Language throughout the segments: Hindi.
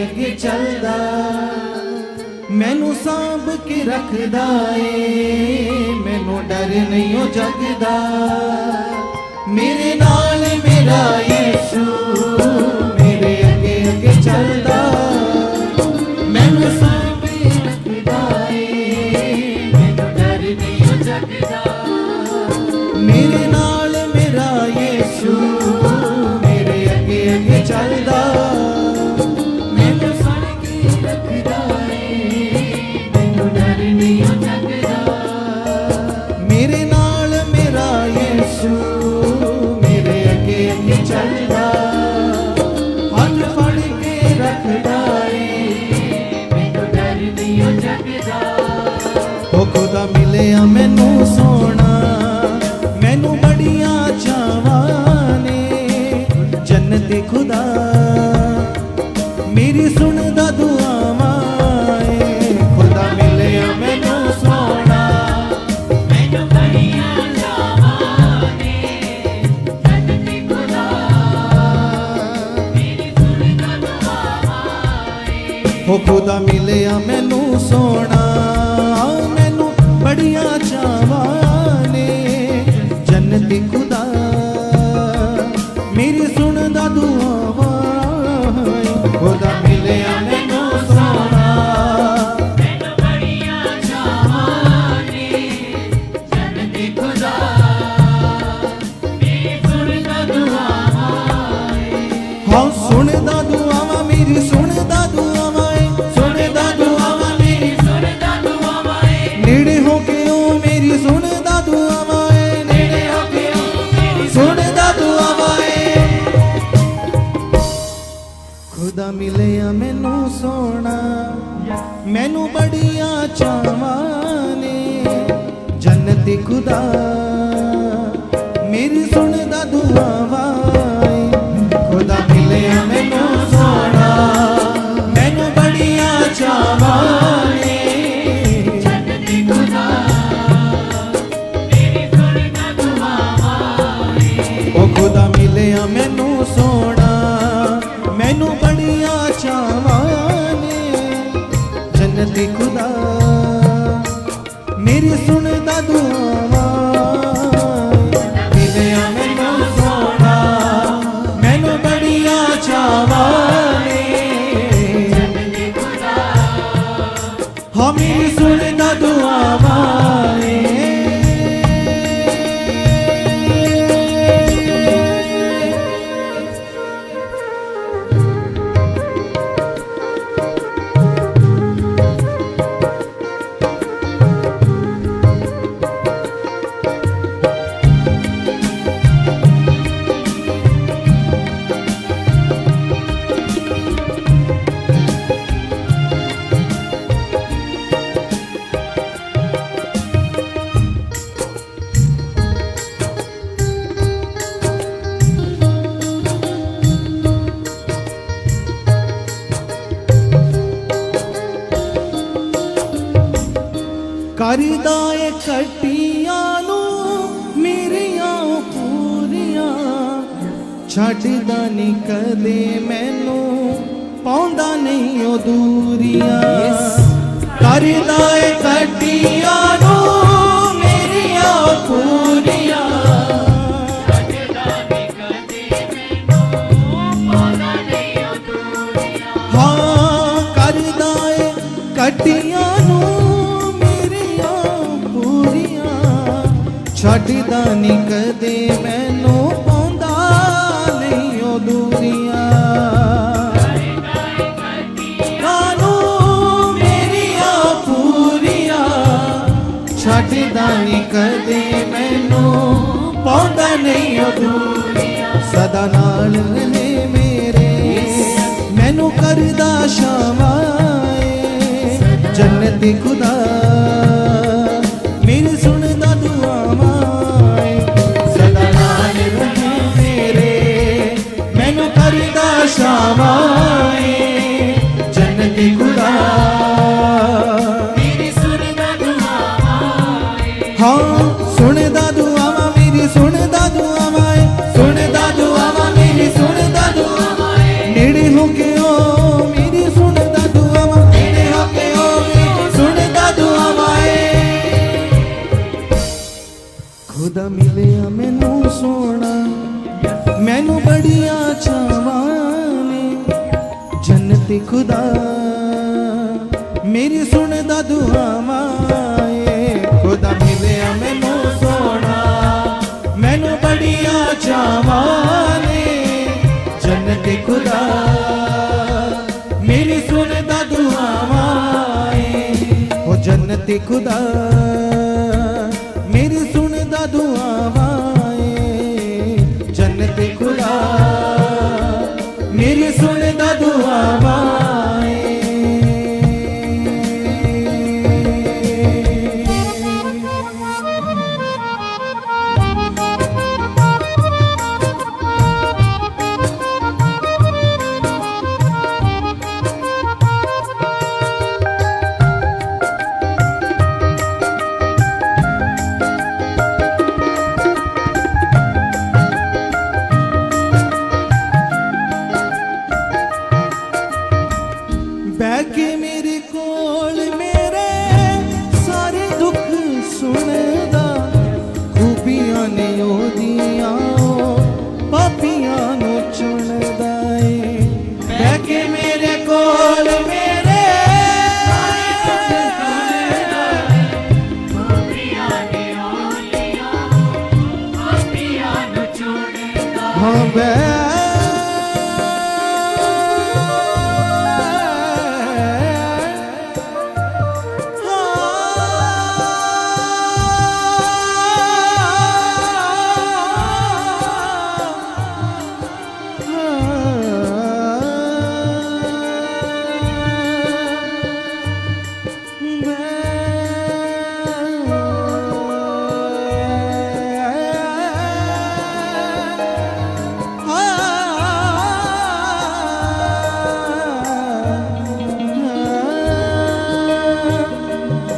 अगे चलदा, मैनू सांभ के रखदा ए, मैनू डर नहीं हो जगदा। मेरे नाल मेरा यीशु मेरे अगे अगे चलदा, मैनू सांभ के रखदा ए, मैनू डर नहीं हो जगदा। मेरे नाल मेरा यीशु मेरे अगे अगे चलदा, मैनू सांभ के रखदा ए, मैनू डर नहीं हो जगदा। मेरे नाल मेरा यीशु मेरे अगे अगे चलदा, हाथ फड़ के रखदा ए, मैनू डर नहीं हो जगदा। ओ खुदा मिलिया मैनू सोना, मैनू बड़ियां चावां ने, जन्नती खुदा मेरी सुनदा दुआवां ए। खुदा मिलिया मैनू सोना, मैनू बड़ियां चावां ने, जन्नती खुदा मेरी सुनदा दुआवां ए। ओ खुदा मिलिया मैनू सोना, मैनू बड़ियां चावां ने, जन्नती खुदा मेरी सुनदा दुआवां ए। खुदा मिलिया मैनू सोना, मैनू बड़ियां चावां ने, जन्नती खुदा मेरी सुनदा दुआवां ए। हाँ सुनदा दुआवां मेरी सुनदा दुआवां ए, सुनदा दुआवां मेरी सुनदा दुआवां ए। नेड़े हो के ओ मेरी सुनदा दुआवां ए, नेड़े हो के ओ मेरी सुनदा दुआवां ए। खुदा मिलिया मैनू सोना, मैनू बड़ियां चावां ने, जन्नती खुदा मेरी सुनदा दुआवां ए। खुदा मिलिया मैनू सोना, मैनू बड़ियां चावां ने, जन्नती खुदा मेरी सुनदा दुआवां ए। ओ खुदा मिलिया मैनू सोना, मैनू बड़ियां चावां ने, जन्नती खुदा मेरी सुनदा दुआवां ए। मिलिया मैनू सोना, मैनू बड़ियां चावां ने, जन्नती खुदा हाँ मेरी सुनदा दुआवां ए। करदा ए कटियां नू मेरियां पूरियां, छड्डदा नहीं कदे मैनू पाउंदा नहीं ओ दूरियां। करदा ए कटियां नू मेरियां पूरियां, छड्डदा नहीं कदे मैनू पाउंदा नहीं ओ दूरियां। हाँ करदा ए कटियां नू छड्डदा नहीं कदे मैनू पाउंदा नहीं ओ दूरियां। कानू मेरियां पूरियां, छड्डदा नहीं कदे मैनू पाउंदा नहीं ओ दूरियां। सदा नाल रहे मेरे, मैनू करदा शावां ए, जन्नती खुदा मेरी सुनदा दुआवां ए। सदा नाल रहे मेरे, मैनू करदा शावां ए, जन्नती खुदा मेरी सुनदा दुआवां ए। हाँ सुनदा दुआवां मेरी सुनदा दुआवां ए, सुनदा दुआवां मेरी सुनदा दुआवां ए। नेड़े हो के ओ मेरी खुदा मेरी सुनदा दुआवां खुदा मिलिया मैनू सोना मैनू बड़िया चावां ने जन्नत खुदा मेरी सुनदा दुआवां ओ जन्नत खुदा मेरी सुनदा दुआवां जन्नत खुदा मेरी सुनदा दुआवां बैके मेरे कोल मेरे सारे दुख सुनदा खूबियां ने ओदियां पापियां नु चुनदा बैके मेरे कोल मेरे खूबियां ने ओदियां पापियां नु चुनदा हाँ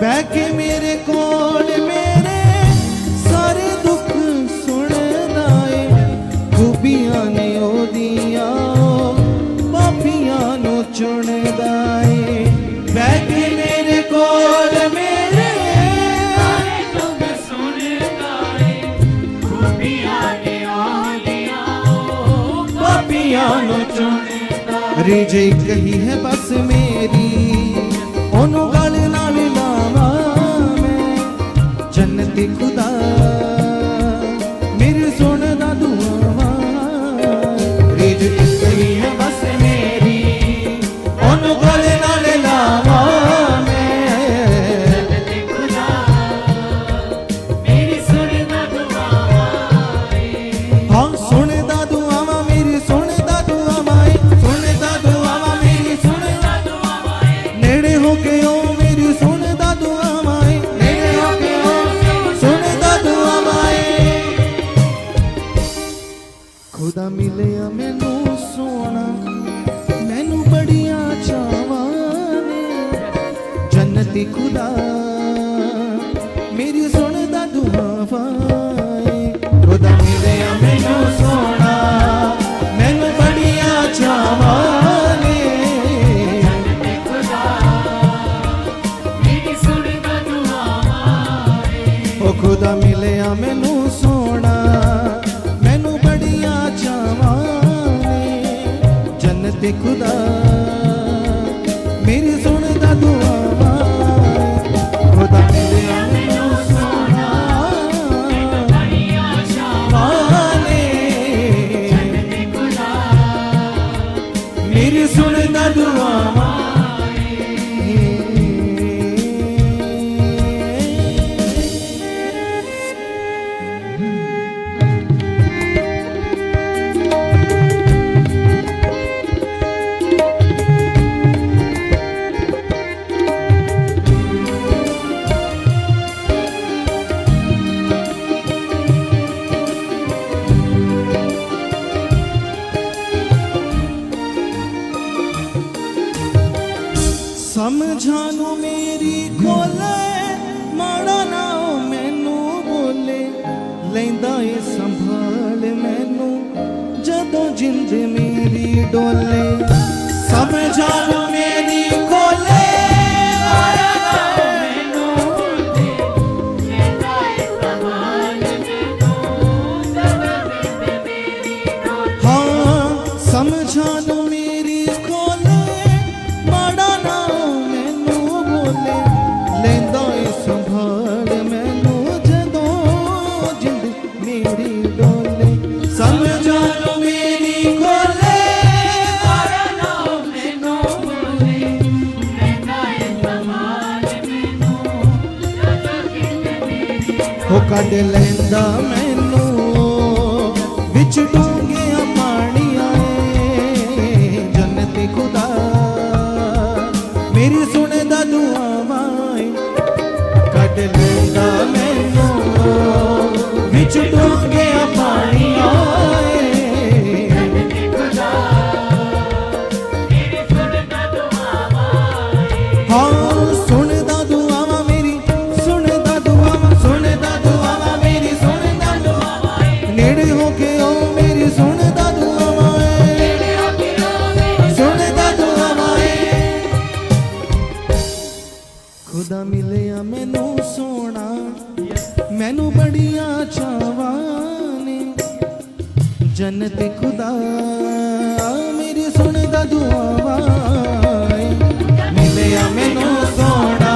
बैके मेरे कोल मेरे सारे दुख सुनदा खूबियां ने ओदियां पापियां नु चुनदा बैके मेरे कोल मेरे सारे दुख सुनदा खूबियां ने ओदियां पापियां नु चुनदा रिज एक ही है बस मेरी ओनू गल नाल लावां मैं जन्नत खुदा मेरी सुनदा दुआवां रिज एक ही है बस मेरी ओनू गल नाल लावां मैं जन्नत खुदा मेरी सुनदा दुआवां हाँ सुनदा दुआवां मेरी सुनदा दुआवां सुनदा दुआवां मेरी सुनदा दुआवां नेड़े हो के ओ मेरी सुनदा दुआवां नेड़े हो के ओ सुनदा दुआवां खुदा मिलिया मैनू सोना मैनू बड़िया चावां ने जन्नत खुदा मेरी सुनदा दुआवां खुदा मिलिया मैनू सोना मैनू बड़िया चावां ने खुदा मिलिया मैनू सोना मैनू बड़िया चावां ने जन्नत खुदा मेरी सुनदा दुआवां खुदा मिलिया मैनू सोना मैनू बड़िया चावां ने जन्नत खुदा मेरी सुनदा दुआवां समझानू मेरी खोले माड़ा ना मैनू बोले लैंदा ए संभाल मैनू जदों जिंद मेरी डोले समझानू मेरी खोले माड़ा ना मैनू बोले लैंदा ए संभाल मैनू जदों जिंद मेरी डोले हाँ समझानू मेरी खोले वो कढ लैंदा मैनू विच डूंघिया पानियां जन्नती खुदा मेरी सुनदा दुआवां कढ लैंदा मैनू विच डूंघिया पानियां खुदा मिलिया मैनू सोना मैनू बड़िया चावां ने जन्नत खुदा मेरी सुनदा दुआवां मिलिया मैनू सोना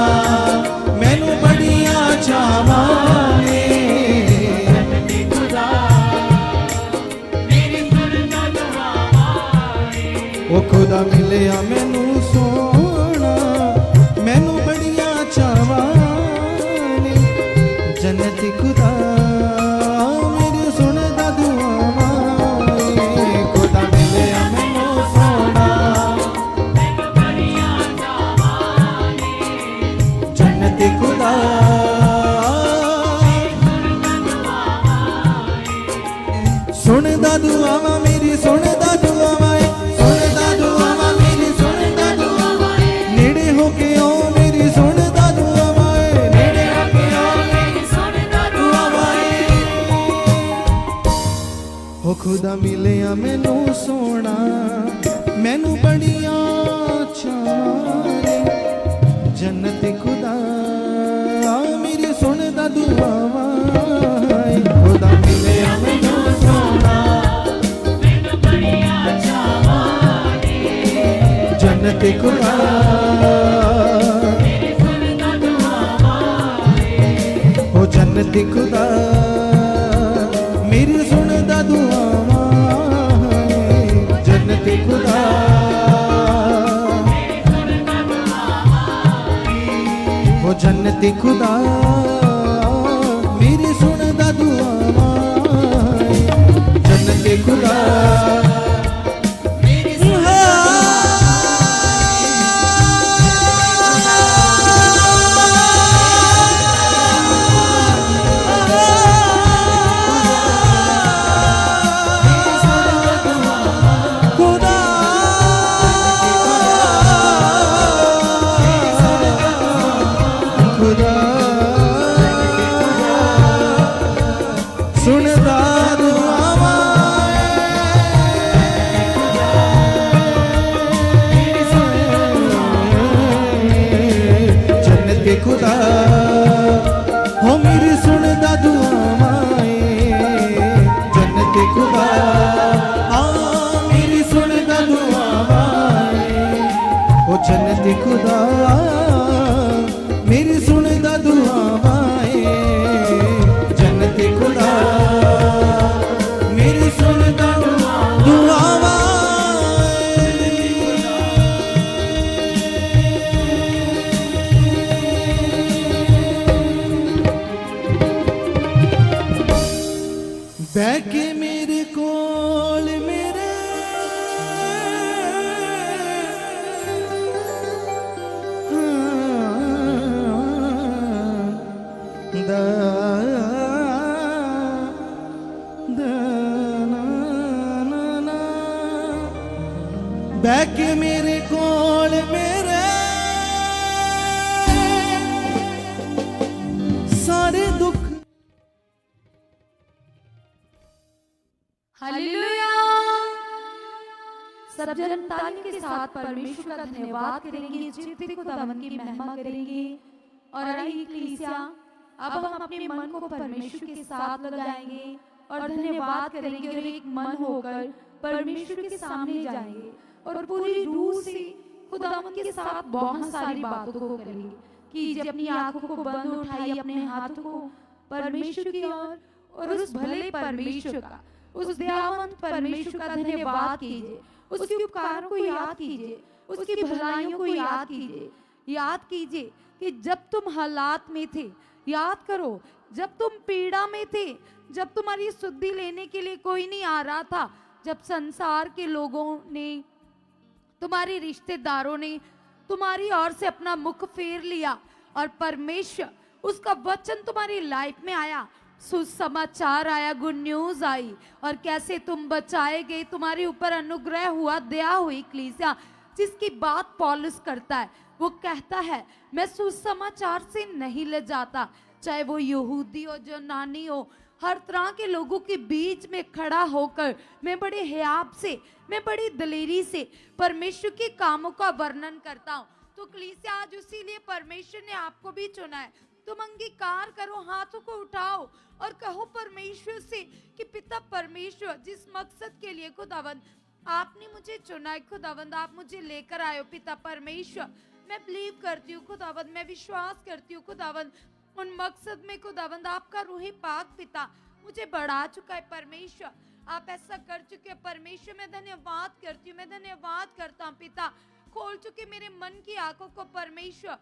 मैनू बड़िया चावां ने जन्नत खुदा मेरी सुनदा दुआवां ओ खुदा मिलिया मैनू सोना मैनू बड़िया चावाने जन्नत खुदा मेरी सुनदा दुआवां खुदा मिलिया मैनू सोना मैनू बड़िया चावाने जन्नत खुदा सुनदा दुआवां मेरी सुनदा दुआवां सुनदा दुआवां मेरी सुनदा दुआवां नेड़े होके ओ मेरी सुनदा दुआवां नेड़े होके ओ मेरी सुनदा दुआवां ओ खुदा मिलिया मैनू सोना मैनू बड़िया चावां जन्नत खुदा मेरी सुनदा दुआवां खुदा मिलिया मैनू सोना मैनू बड़िया चावां जन्नत खुदा मेरी सुनदा दुआवां ओ जन्नत खुदा मेरी सुनदा दुआवां जन्नत खुदा मेरी सुनदा दुआवां ओ जन्नत खुदा मेरी सुनदा दुआवां जन्नत खुदा सुनदा दुआवां जन्नत खुदा हो मेरी सुनदा दुआवां जन्नत खुदा हाँ मेरी सुनदा दुआवां ओ जन्नत खुदा मेरी सुनदा दुआवां जन्नत खुदा मेरी सुनदा दुआवां बैके मेरे कोल मेरे बैके मेरे कोल मेरे सारे दुख हालेलुया। सब जन ताली के साथ परमेश्वर का धन्यवाद करेंगे, जीवित खुदावन की महिमा करेंगे। और आइए कलीसिया, अब हम अपने मन को परमेश्वर के साथ लगाएंगे और धन्यवाद करेंगे और एक मन होकर परमेश्वर के सामने जाएंगे और पूरी रूह से खुदावन के साथ बहुत सारी बातों को करेंगे। कीजिए अपनी आंखों को बंद, उठाइए अपने हाथों को परमेश्वर की ओर और उस भले परमेश्वर का, उस दयावंत परमेश्वर का धन्यवाद कीजिए। उसके उपकारों को याद कीजिए, उसकी भलाइयों को याद कीजिए। याद कीजिए कि जब तुम हालात में थे, याद करो, जब तुम पीड़ा में थे, जब तुम्हारी शुद्धि लेने के लिए कोई नहीं आ रहा था, जब संसार के लोगों ने, तुम्हारे रिश्तेदारों ने तुम्हारी ओर से अपना मुख फेर लिया और परमेश्वर उसका वचन तुम्हारी लाइफ में आया, सुसमाचार आया, गुड न्यूज आई, और कैसे तुम बचाए गए, तुम्हारे ऊपर अनुग्रह हुआ, दया हुई। कलीसिया जिसकी बात पौलुस करता है, वो कहता है मैं सुसमाचार से नहीं ले जाता, चाहे वो यहूदी हो, जो नानी हो, हर तरह के लोगों के बीच में खड़ा होकर मैं बड़े हयाब से, मैं बड़ी दलेरी से परमेश्वर के कामों का वर्णन करता हूँ। तो कलीसिया आज इसीलिए परमेश्वर ने आपको भी चुना है। तुम अंगीकार करो, हाथों को उठाओ और कहो परमेश्वर से कि पिता परमेश्वर, जिस मकसद के लिए खुदावंद आपने मुझे चुना है, खुदावंद आप मुझे लेकर आए हो पिता परमेश्वर, मैं बिलीव करती हूँ खुदावंद, मैं विश्वास करती हूँ खुदावंद, उन मकसद में खुदावंद आपका रूही पाक पिता मुझे बढ़ा चुका है परमेश्वर, आप ऐसा कर चुके हैं परमेश्वर। मैं धन्यवाद करती हूँ, मैं धन्यवाद करता हूँ पिता, खोल चुके मेरे मन की आंखों को परमेश्वर,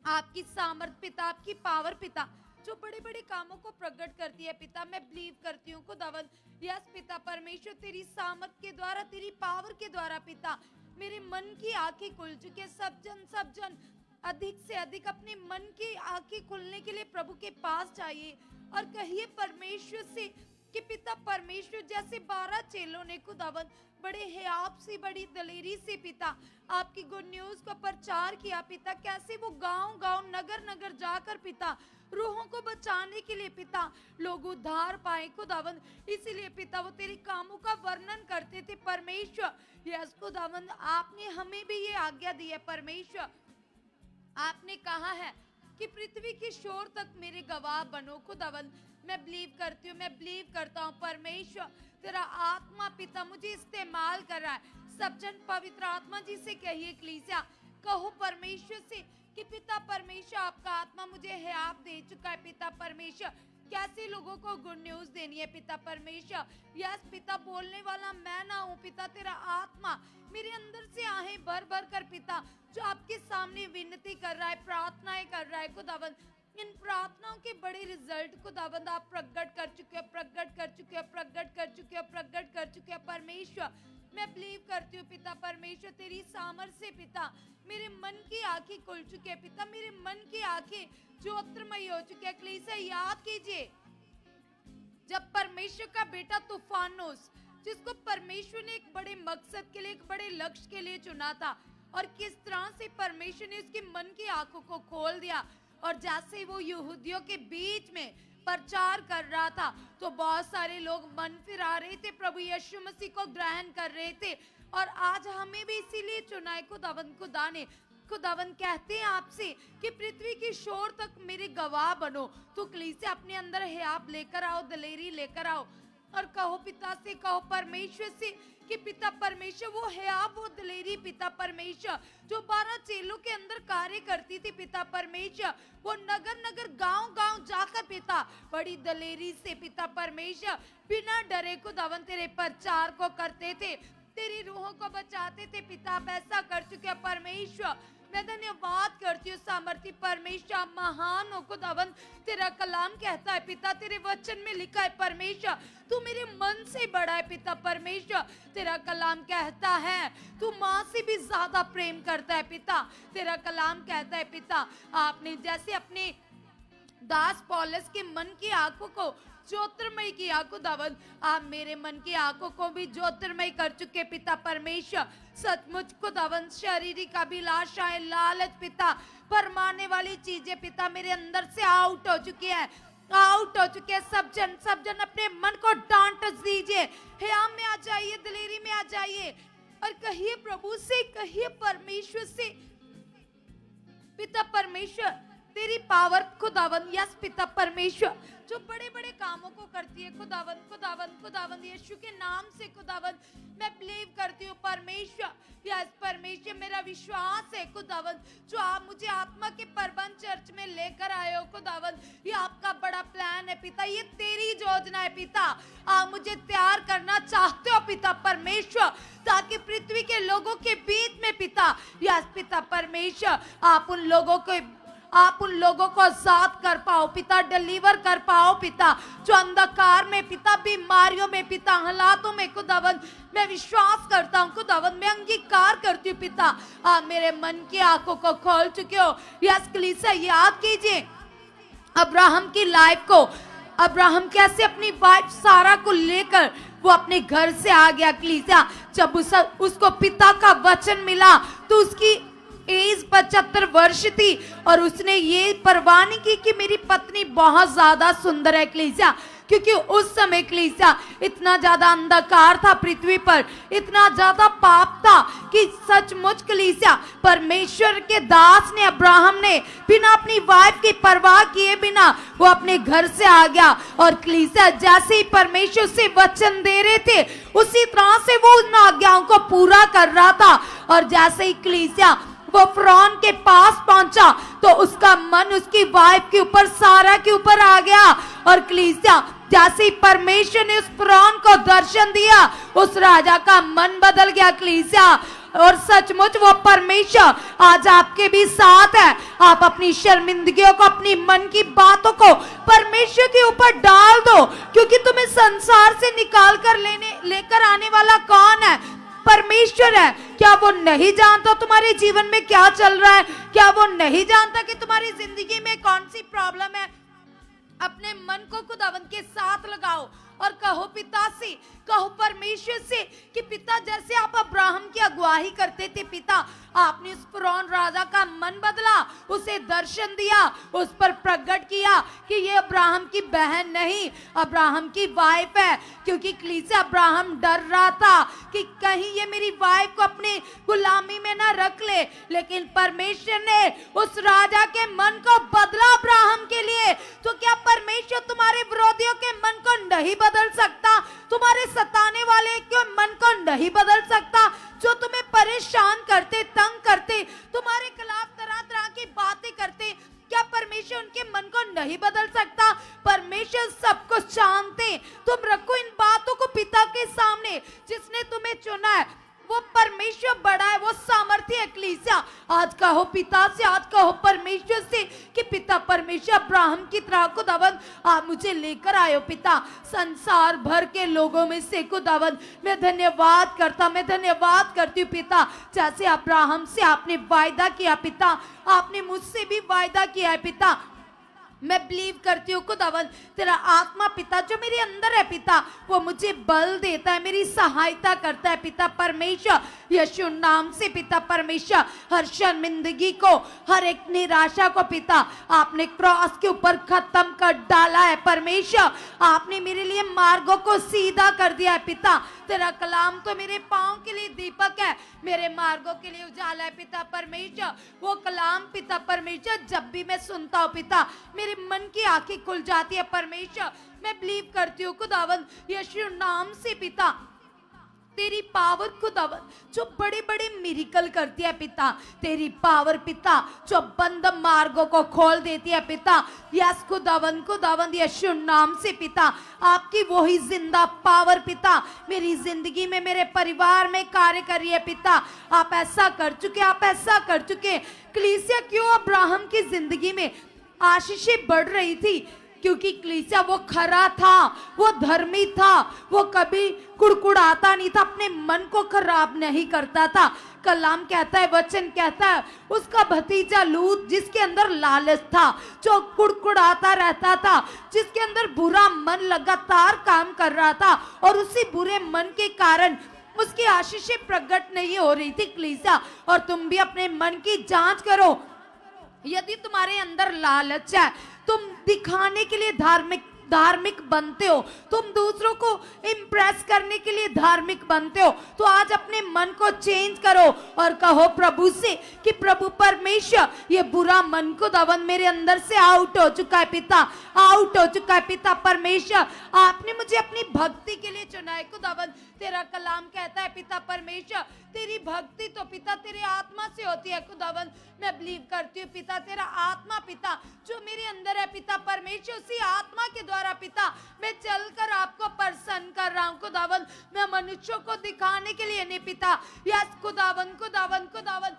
आपकी सामर्थ पिता, आपकी पावर पिता, जो बड़े बड़े कामों को प्रकट करती है पिता, मैं बिलीव करती हूँ खुदावंद। यस पिता परमेश्वर, तेरी सामर्थ के द्वारा, तेरी पावर के द्वारा पिता मेरे मन की आंखें खुल चुकी है। सब जन अधिक से अधिक अपने मन की आंखें खुलने के लिए प्रभु के पास चाहिए और कहिए परमेश्वर से कि पिता परमेश्वर, जैसे 12 चेलों ने खुदावंद बड़े हयाब से, बड़ी दलेरी से पिता आपकी गुड न्यूज का प्रचार किया पिता, कैसे वो गांव गांव, नगर नगर जाकर पिता रूहों को बचाने के लिए पिता लोग उद्धार पाए खुदावंद। इसीलिए पिता वो तेरे कामों का वर्णन करते थे परमेश्वर। यस खुदावंद, आपने हमें भी ये आज्ञा दी है परमेश्वर, आपने कहा है कि पृथ्वी के शोर तक मेरे गवाह बनो खुदावंद। मैं बिलीव करती हूँ, मैं बिलीव करता हूँ परमेश्वर, तेरा आत्मा पिता मुझे इस्तेमाल कर रहा है। सब जन पवित्र आत्मा जी से कहिए कलीसिया, कहो परमेश्वर से कि पिता परमेश्वर, आपका आत्मा मुझे हयाब दे चुका है पिता परमेश्वर, कैसे लोगों को गुड न्यूज देनी है पिता परमेश्वर। यस पिता, बोलने वाला मैं ना हूँ पिता, तेरा आत्मा मेरे अंदर से आहें भर भर कर पिता जो आपके सामने विनती कर रहा है, प्रार्थनाएं कर रहा है खुदावंद, इन प्रार्थनाओं के बड़े रिजल्ट खुदावंद आप प्रकट कर चुके हो, प्रकट कर चुके हो, प्रकट कर चुके हो, प्रकट कर चुके हो परमेश्वर। मैं बिलीव करती हूँ पिता परमेश्वर, तेरी सामर्थ से पिता मेरे मन की आंखें खुल चुकी है पिता, मेरे मन की आंखें ज्योतिर्मयी हो चुकी है। कलीसिया याद कीजिए, जब परमेश्वर का बेटा तूफानोस, जिसको परमेश्वर ने एक बड़े मकसद के लिए, एक बड़े लक्ष्य के लिए चुना था, और किस तरह से परमेश्वर ने उसके मन की आंखों को खोल दिया, और जैसे वो यहूदियों के बीच में प्रचार कर रहा था तो बहुत सारे लोग मन फिरा रहे थे, प्रभु यीशु मसीह को ग्रहण कर रहे थे। और आज हमें भी इसीलिए चुना है खुदावंद, खुदा ने, खुदावंद कहते हैं आपसे कि पृथ्वी की शोर तक मेरे गवाह बनो। तो कलीसिया अपने अंदर हयाब लेकर आओ, दलेरी लेकर आओ और कहो पिता से, कहो परमेश्वर से कि पिता परमेश्वर, वो हयाब, वो दलेरी पिता परमेश्वर जो 12 चेलों के अंदर कार्य करती थी पिता परमेश्वर, वो नगर नगर, गांव गांव जाकर पिता बड़ी दलेरी से पिता परमेश्वर बिना डरे खुदावंद तेरे प्रचार को करते थे, तेरी रूहों को बचाते थे पिता। आप ऐसा कर चुके हैं परमेश्वर, मैं धन्यवाद करती हूँ सामर्थी परमेश्वर, महान हो खुदावंद। तेरा कलाम कहता है पिता, तेरे वचन में लिखा है परमेश्वर, तू मेरे मन से बड़ा है पिता परमेश्वर। तेरा कलाम कहता है तू माँ से भी ज्यादा प्रेम करता है पिता। तेरा कलाम कहता है पिता, आपने जैसे अपने दास पौलुस के मन की आंखों को ज्योतिर्मय किया खुदावंद, आप मेरे मन की आंखों को भी ज्योतिर्मय कर चुके पिता परमेश्वर। सचमुच खुदावंद, शारीरिक अभिलाषाएं, लालच पिता, फरमाने वाली चीजें पिता मेरे अंदर से आउट हो चुकी है, आउट हो चुके हैं। सब जन अपने मन को डांट दीजिए, हयाम में आ जाइए, दलेरी में आ जाइए और कहिए प्रभु से, कहिए परमेश्वर से, पिता परमेश्वर तेरी पावर खुदावंद, यस पिता परमेश्वर जो बड़े बड़े कामों को करती है खुदावंद, खुदावंद, खुदावंद यीशु के नाम से खुदावंद मैं बिलीव करती हूँ परमेश्वर। यस परमेश्वर, मेरा विश्वास है खुदावंद, जो आप मुझे आत्मा के परबंध चर्च में लेकर आए हो खुदावंद, ये आपका बड़ा प्लान है पिता, ये तेरी योजना है पिता। आप मुझे तैयार करना चाहते हो पिता परमेश्वर, ताकि पृथ्वी के लोगों के बीच में पिता, यस पिता परमेश्वर, आप उन लोगों को आप उन लोगों को आजाद कर पाओ पिता, डिलीवर कर पाओ पिता, जो अंधकार में पिता, बीमारियों में पिता, हालातों में खुदावन मैं विश्वास करता हूँ खुदावन, मैं अंगीकार करती हूँ पिता, आप मेरे मन की आंखों को खोल चुके हो। यस कलीसिया, याद कीजिए अब्राहम की लाइफ को, अब्राहम कैसे अपनी वाइफ सारा को लेकर वो अपने घर से आ गया कलीसिया। जब उसको पिता का वचन मिला तो उसकी एज 75 वर्ष थी और उसने ये परवाह नहीं की कि मेरी पत्नी बहुत ज्यादा सुंदर है कलीसिया, क्योंकि उस समय कलीसिया इतना ज्यादा अंधकार था पृथ्वी पर, इतना ज्यादा पाप था कि सचमुच कलीसिया परमेश्वर के दास ने, अब्राहम ने बिना अपनी वाइफ की परवाह किए बिना वो अपने घर से आ गया। और कलीसिया जैसे ही परमेश्वर से वचन दे रहे थे उसी तरह से वो उन आज्ञाओं को पूरा कर रहा था। और जैसे ही कलीसिया वो फिरौन के पास पहुंचा तो उसका मन उसकी वाइफ के ऊपर, सारा के ऊपर आ गया। और कलीसिया जैसे ही परमेश्वर ने उस फिरौन को दर्शन दिया उस राजा का मन बदल गया कलीसिया। और सचमुच वो परमेश्वर आज आपके भी साथ है। आप अपनी शर्मिंदगियों को, अपनी मन की बातों को परमेश्वर के ऊपर डाल दो, क्योंकि तुम्हें संसार से निकाल कर लेकर आने वाला कौन है? परमेश्वर है। क्या वो नहीं जानता तुम्हारे जीवन में क्या चल रहा है? क्या वो नहीं जानता कि तुम्हारी जिंदगी में कौन सी प्रॉब्लम है? अपने मन को खुदावंद के साथ लगाओ और कहो पिता से, कहो परमेश्वर से कि पिता जैसे आप अब्राहम की अगुवाई करते थे पिता, आपने उस फिरौन राजा का मन बदला, उसे दर्शन दिया, उस पर प्रकट किया कि ये अब्राहम की बहन नहीं, अब्राहम की वाइफ है। क्योंकि कलीसिया अब्राहम डर रहा था कि कहीं ये मेरी वाइफ को अपनी गुलामी में ना रख ले, लेकिन परमेश्वर ने उस राजा के मन को बदला अब्राहम के लिए। तो क्या परमेश्वर तुम्हारे विरोधियों के मन को नहीं बदल सकता? तुम्हारे सताने वाले के मन को नहीं बदल सकता? जो तुम्हें परेशान करते, तंग करते, तुम्हारे खिलाफ तरह तरह की बातें करते, क्या परमेश्वर उनके मन को नहीं बदल सकता? परमेश्वर सब कुछ जानते। तुम रखो इन बातों को पिता के सामने, जिसने तुम्हें चुना है वो परमेश्वर बड़ा है, वो सामर्थ्य है कलीसिया। आज कहो पिता से, आज कहो परमेश्वर से कि पिता परमेश्वर अब्राहम की तरह खुदावंद आप मुझे लेकर आयो पिता। संसार भर के लोगों में से खुदावंद मैं धन्यवाद करता, मैं धन्यवाद करती हूँ पिता। जैसे अब्राहम से आपने वायदा किया पिता, आपने मुझसे भी वायदा किया है पिता। मैं बिलीव करती हूँ खुदावंद तेरा आत्मा पिता जो मेरे अंदर है पिता, वो मुझे बल देता है, मेरी सहायता करता है पिता परमेश्वर। यीशु नाम से पिता परमेश्वर हर शर्मिंदगी को, हर एक निराशा को पिता आपने क्रॉस के ऊपर खत्म कर डाला है परमेश्वर। आपने मेरे लिए मार्गों को सीधा कर दिया है पिता। तेरा कलाम तो मेरे पाँव के लिए दीपक है, मेरे मार्गों के लिए उजाला है पिता परमेश्वर। वो कलाम पिता परमेश्वर जब भी मैं सुनता हूँ पिता मेरे मन की आंखें खुल जाती है परमेश्वर। मैं बिलीव करती हूँ खुदावंद यीशु नाम से पिता तेरी पावर खुदावंद जो बड़े बड़े मिरेकल करती है पिता, तेरी पावर पिता जो बंद मार्गों को खोल देती है पिता। यस खुदावंद, खुदावंद यीशु नाम से पिता आपकी वही जिंदा पावर पिता मेरी जिंदगी में, मेरे परिवार में कार्य कर रही है पिता। आप ऐसा कर चुके, आप ऐसा कर चुके। कलीसिया क्यों अब्राहम की जिंदगी में आशीषें बढ़ रही थी? क्योंकि कलीसिया वो खरा था, वो धर्मी था, वो कभी कुड़कुड़ाता नहीं था, अपने मन को खराब नहीं करता था। कलाम कहता है, वचन कहता है उसका भतीजा लूत जिसके अंदर लालच था, जो कुड़कुड़ाता रहता था, जिसके अंदर बुरा मन लगातार काम कर रहा था और उसी बुरे मन के कारण उसकी आशीषें प्रकट नहीं हो रही थी कलीसिया। और तुम भी अपने मन की जांच करो, यदि तुम्हारे अंदर लालच है, तुम दिखाने के लिए धार्मिक बनते हो, तुम दूसरों को इम्प्रेस करने के लिए धार्मिक बनते हो, तो आज अपने मन को चेंज करो और कहो प्रभु से कि प्रभु परमेश्वर ये बुरा मन को दवन मेरे अंदर से आउट हो चुका है पिता, आउट हो चुका है पिता परमेश्वर। आपने मुझे अपनी भक्ति के लिए चुना है खुदावन। तेरा कलाम कहता है पिता परमेश्वर तेरी भक्ति तो पिता तेरे आत्मा से होती है खुदावन। मैं बिलीव करती हूँ पिता तेरा आत्मा पिता जो मेरे अंदर है पिता परमेश्वर, उसी आत्मा के द्वारा पिता मैं चलकर आपको प्रसन्न कर रहा हूँ खुदावन। मैं मनुष्यों को दिखाने के लिए नहीं पिता। यस खुदावन, खुदावन, खुदावन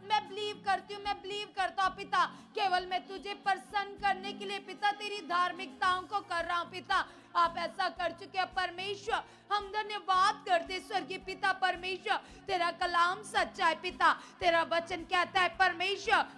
मैं बिलीव करती हूँ, मैं बिलीव करता हूँ पिता, केवल मैं तुझे प्रसन्न करने के लिए पिता तेरी धार्मिकताओं को कर रहा हूँ पिता। आप ऐसा कर चुके हैं परमेश्वर, हम धन्यवाद करते स्वर्गीय पिता परमेश्वर। तेरा कलाम सच्चा है पिता, तेरा वचन कहता है परमेश्वर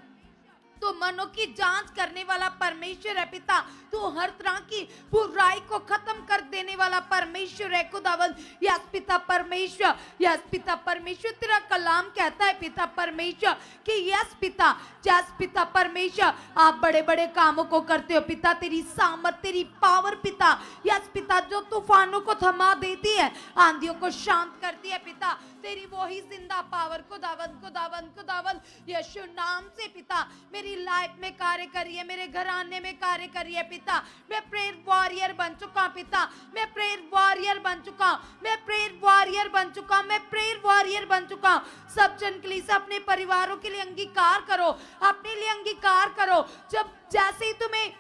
तू मनों की जांच करने वाला परमेश्वर है पिता, तू हर तरह की बुराई को खत्म कर देने वाला परमेश्वर है खुदावंद। यस पिता परमेश्वर, यस पिता परमेश्वर, तेरा कलाम कहता है पिता परमेश्वर कि यस पिता, यस पिता परमेश्वर, आप बड़े बड़े कामों को करते हो पिता, तेरी सामर्थ, तेरी पावर पिता, यस पिता, जो तूफानों को थमा देती है, आंधियों को शांत करती है पिता, तेरी वो ही जिंदा पावर खुदावंद खुदावंद खुदावंद यीशु नाम से पिता मेरी लाइफ में कार्य करिए, मेरे घराने में कार्य करिए पिता। मैं प्रेयर वॉरियर बन चुका हूं पिता, मैं प्रेयर वॉरियर बन चुका हूं, मैं प्रेयर वॉरियर बन चुका हूं, मैं प्रेयर वॉरियर बन चुका हूं। सब जन के लिए, अपने परिवारों के लिए अंगीकार करो, अपने लिए अंगीकार करो। जब जैसे ही तुम्हें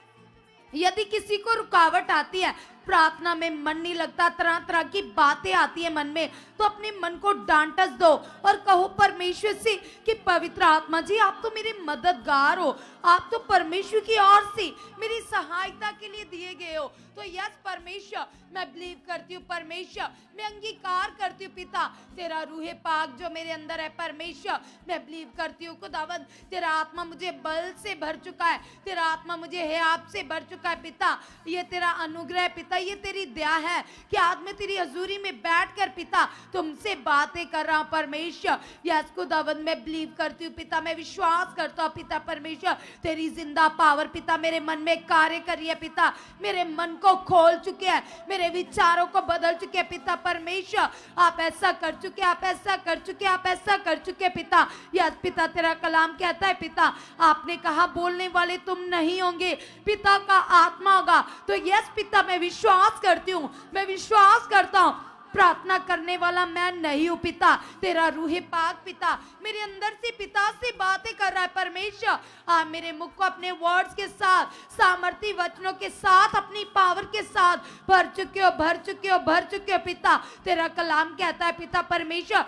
यदि किसी को रुकावट आती है, प्रार्थना में मन नहीं लगता, तरह तरह की बातें आती है मन में, तो अपने मन को डांटस दो और कहो परमेश्वर से कि पवित्र आत्मा जी आप तो मेरे मददगार हो, आप तो परमेश्वर की ओर से मेरी सहायता के लिए दिए गए हो। तो यस परमेश्वर, मैं बिलीव करती हूँ परमेश्वर, मैं अंगीकार करती हूँ पिता, तेरा रूहे पाक जो मेरे अंदर है परमेश्वर, मैं बिलीव करती हूँ खुदावंद, तेरा आत्मा मुझे बल से भर चुका है, तेरा आत्मा मुझे हयात से भर चुका है पिता। ये तेरा अनुग्रह पिता, ये तेरी दया है कि आज मैं तेरी हजूरी में बैठकर पिता तुमसे बातें कर रहा हूं परमेश्वर। यस खुदावंद, मैं बिलीव करती हूँ पिता, मैं विश्वास करता हूँ पिता परमेश्वर, तेरी जिंदा पावर पिता मेरे मन में कार्य करिए पिता, मेरे मन को खोल चुके हैं, मेरे विचारों को बदल चुके हैं पिता परमेश्वर। आप ऐसा कर चुके, आप ऐसा कर चुके, आप ऐसा कर चुके पिता। यस पिता, तेरा कलाम कहता है पिता, आपने कहा बोलने वाले तुम नहीं होंगे, पिता का आत्मा होगा। तो यस पिता, मैं विश्वास करती हूँ, मैं विश्वास करता हूँ, प्रार्थना करने वाला मैं नहीं हूँ पिता, तेरा रूहे पाक पिता मेरे अंदर से पिता से बातें कर रहा है परमेश्वर। आप मेरे मुख को अपने वर्ड्स के साथ, सामर्थी वचनों के साथ, अपनी पावर के साथ भर चुके हो, भर चुके हो, भर चुके हो पिता। तेरा कलाम कहता है पिता परमेश्वर,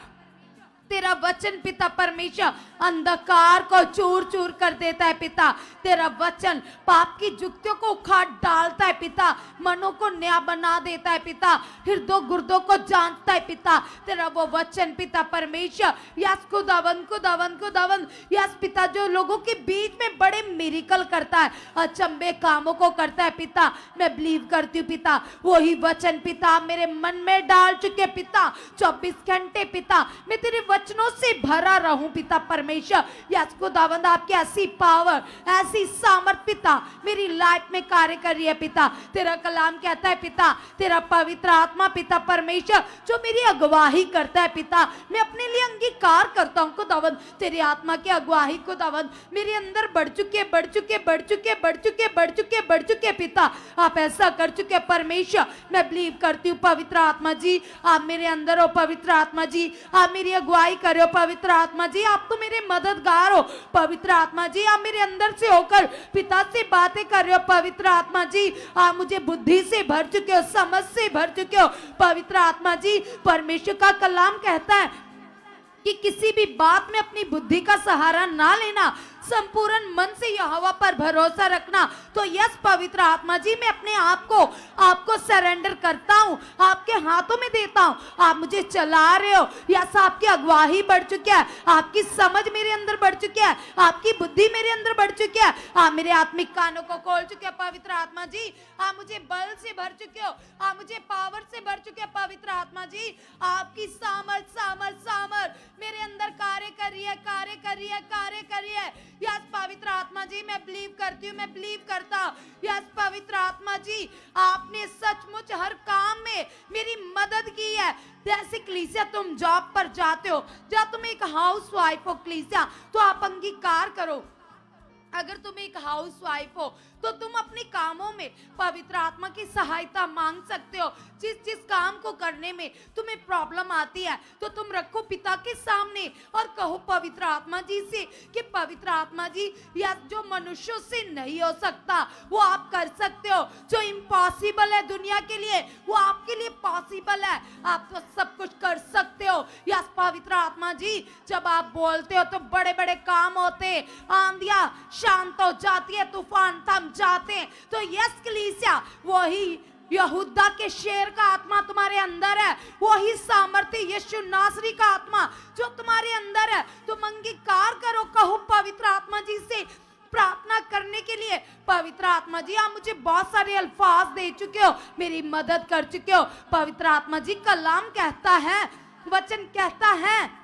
तेरा वचन पिता परमेश्वर अंधकार को चूर चूर कर देता है पिता, तेरा वचन पाप की जुक्तियों को उखाड़ डालता है पिता, मनों को नया बना देता है पिता, हृदय गुर्दों को जांचता है पिता, तेरा वो वचन पिता परमेश्वर। यस खुदावंद खुदावंद खुदावंद, यस पिता, जो लोगों के बीच में बड़े मिरेकल करता है, अचंभे कामों को करता है पिता, मैं बिलीव करती हूँ पिता, वही वचन पिता मेरे मन में डाल चुके पिता। 24 घंटे पिता मैं तेरे वचनों से भरा रहूं पिता परमेश्वर। यस खुदावंद, आपकी ऐसी पावर, ऐसी सामर्थ पिता मेरी लाइफ में कार्य कर रही है पिता। तेरा कलाम कहता है पिता, तेरा पवित्र आत्मा पिता परमेश्वर जो मेरी अगुवाही करता है पिता, मैं अपने लिए अंगीकार करता हूं खुदावंद, तेरी आत्मा की अगुवाही खुदावंद मेरे अंदर बढ़ चुके, बढ़ चुके, बढ़ चुके, बढ़ चुके, बढ़ चुके, बढ़ चुके पिता। आप ऐसा कर चुके परमेश्वर, मैं बिलीव करती हूँ पवित्र आत्मा जी, आप मेरे अंदर हो पवित्र आत्मा जी, आप मेरी अगुवाई कर रहे हो पवित्र आत्मा जी, आप तो मेरे मददगार हो पवित्र आत्मा जी, आप मेरे अंदर से होकर पिता से बातें कर रहे हो पवित्र आत्मा जी, आप मुझे बुद्धि से भर चुके हो, समझ से भर चुके हो पवित्र आत्मा जी। परमेश्वर का कलाम कहता है कि किसी भी बात में अपनी बुद्धि का सहारा ना लेना, संपूर्ण मन से यहोवा पर भरोसा रखना। तो यस पवित्र आत्मा जी, मैं अपने आप को आपको सरेंडर करता हूँ, आपके हाथों में देता हूँ, आप मुझे चला रहे हो। यस, आपकी अगुवाही बढ़ चुकी है, आपकी समझ मेरे अंदर बढ़ चुकी है, आपकी बुद्धि मेरे अंदर बढ़ चुकी है, आप मेरे आत्मिक कानों को खोल चुके हैं पवित्र आत्मा जी, आप मुझे बल से भर चुके हो, आप मुझे पावर से भर चुके हैं पवित्र आत्मा जी। आपकी सामर्थ सामर्थ सामर्थ मेरे अंदर कार्य कर रही है, कार्य कर रही है, कार्य कर रही है। यस पवित्र आत्मा जी, मैं बिलीव करती हूँ, मैं बिलीव करता हूँ। यस पवित्र आत्मा जी, आपने सचमुच हर काम में मेरी मदद की है। जैसे कलीसिया तुम जॉब पर जाते हो, जब तुम एक हाउस वाइफ हो कलीसिया, तो आप अंगीकार करो अगर तुम एक हाउस वाइफ हो तो तुम अपने कामों में पवित्र आत्मा की सहायता मांग सकते हो। जिस जिस काम को करने में तुम्हें प्रॉब्लम आती है तो तुम रखो पिता के सामने और कहो पवित्र आत्मा जी से कि पवित्र आत्मा जी, या जो मनुष्यों से नहीं हो सकता वो आप कर सकते हो। जो इम्पॉसिबल है दुनिया के लिए वो आपके लिए पॉसिबल है। आप तो सब कुछ कर सकते हो। यस पवित्र आत्मा जी, जब आप बोलते हो तो बड़े बड़े काम होते, आंधियां शांत हो जाती है, तूफान थम जाते हैं। तो यस कलीसिया, वही यहूदा के शेर का आत्मा तुम्हारे अंदर है, वही सामर्थ्य यीशु नासरी का आत्मा जो तुम्हारे अंदर है। तुम अंगीकार करो, कहो पवित्र आत्मा जी से प्रार्थना करने के लिए, पवित्र आत्मा जी आप मुझे बहुत सारे अल्फाज दे चुके हो, मेरी मदद कर चुके हो। पवित्र आत्मा जी कलाम कहता है, वचन कहता है,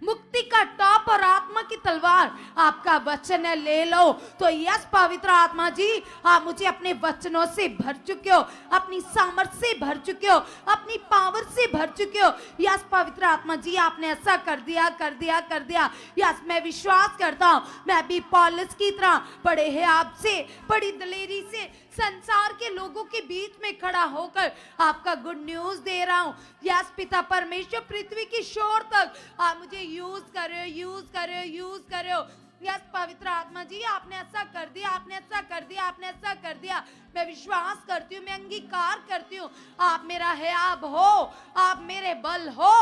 मुक्ति का टॉप और आत्मा की तलवार आपका वचन है, ले लो। तो यस पवित्र आत्मा जी, आप मुझे अपने वचनों से भर चुके हो, अपनी सामर्थ्य से भर चुके हो, अपनी पावर से भर चुके हो। यस पवित्र आत्मा जी, आपने ऐसा कर दिया कर दिया कर दिया। यस मैं विश्वास करता हूँ, मैं भी पौलुस की तरह बड़े हैं आपसे, बड़ी दलेरी से संसार के लोगों के बीच में खड़ा होकर आपका गुड न्यूज दे रहा हूँ। यस पिता परमेश्वर, पृथ्वी की शोर तक आप मुझे यूज कर रहे हो, यूज कर रहे हो, यूज कर रहे हो। यस पवित्र आत्मा जी, आपने ऐसा कर दिया, आपने ऐसा कर दिया, आपने ऐसा कर दिया। मैं विश्वास करती हूँ, मैं अंगीकार करती हूँ, आप मेरा हयाब हो, आप मेरे बल हो,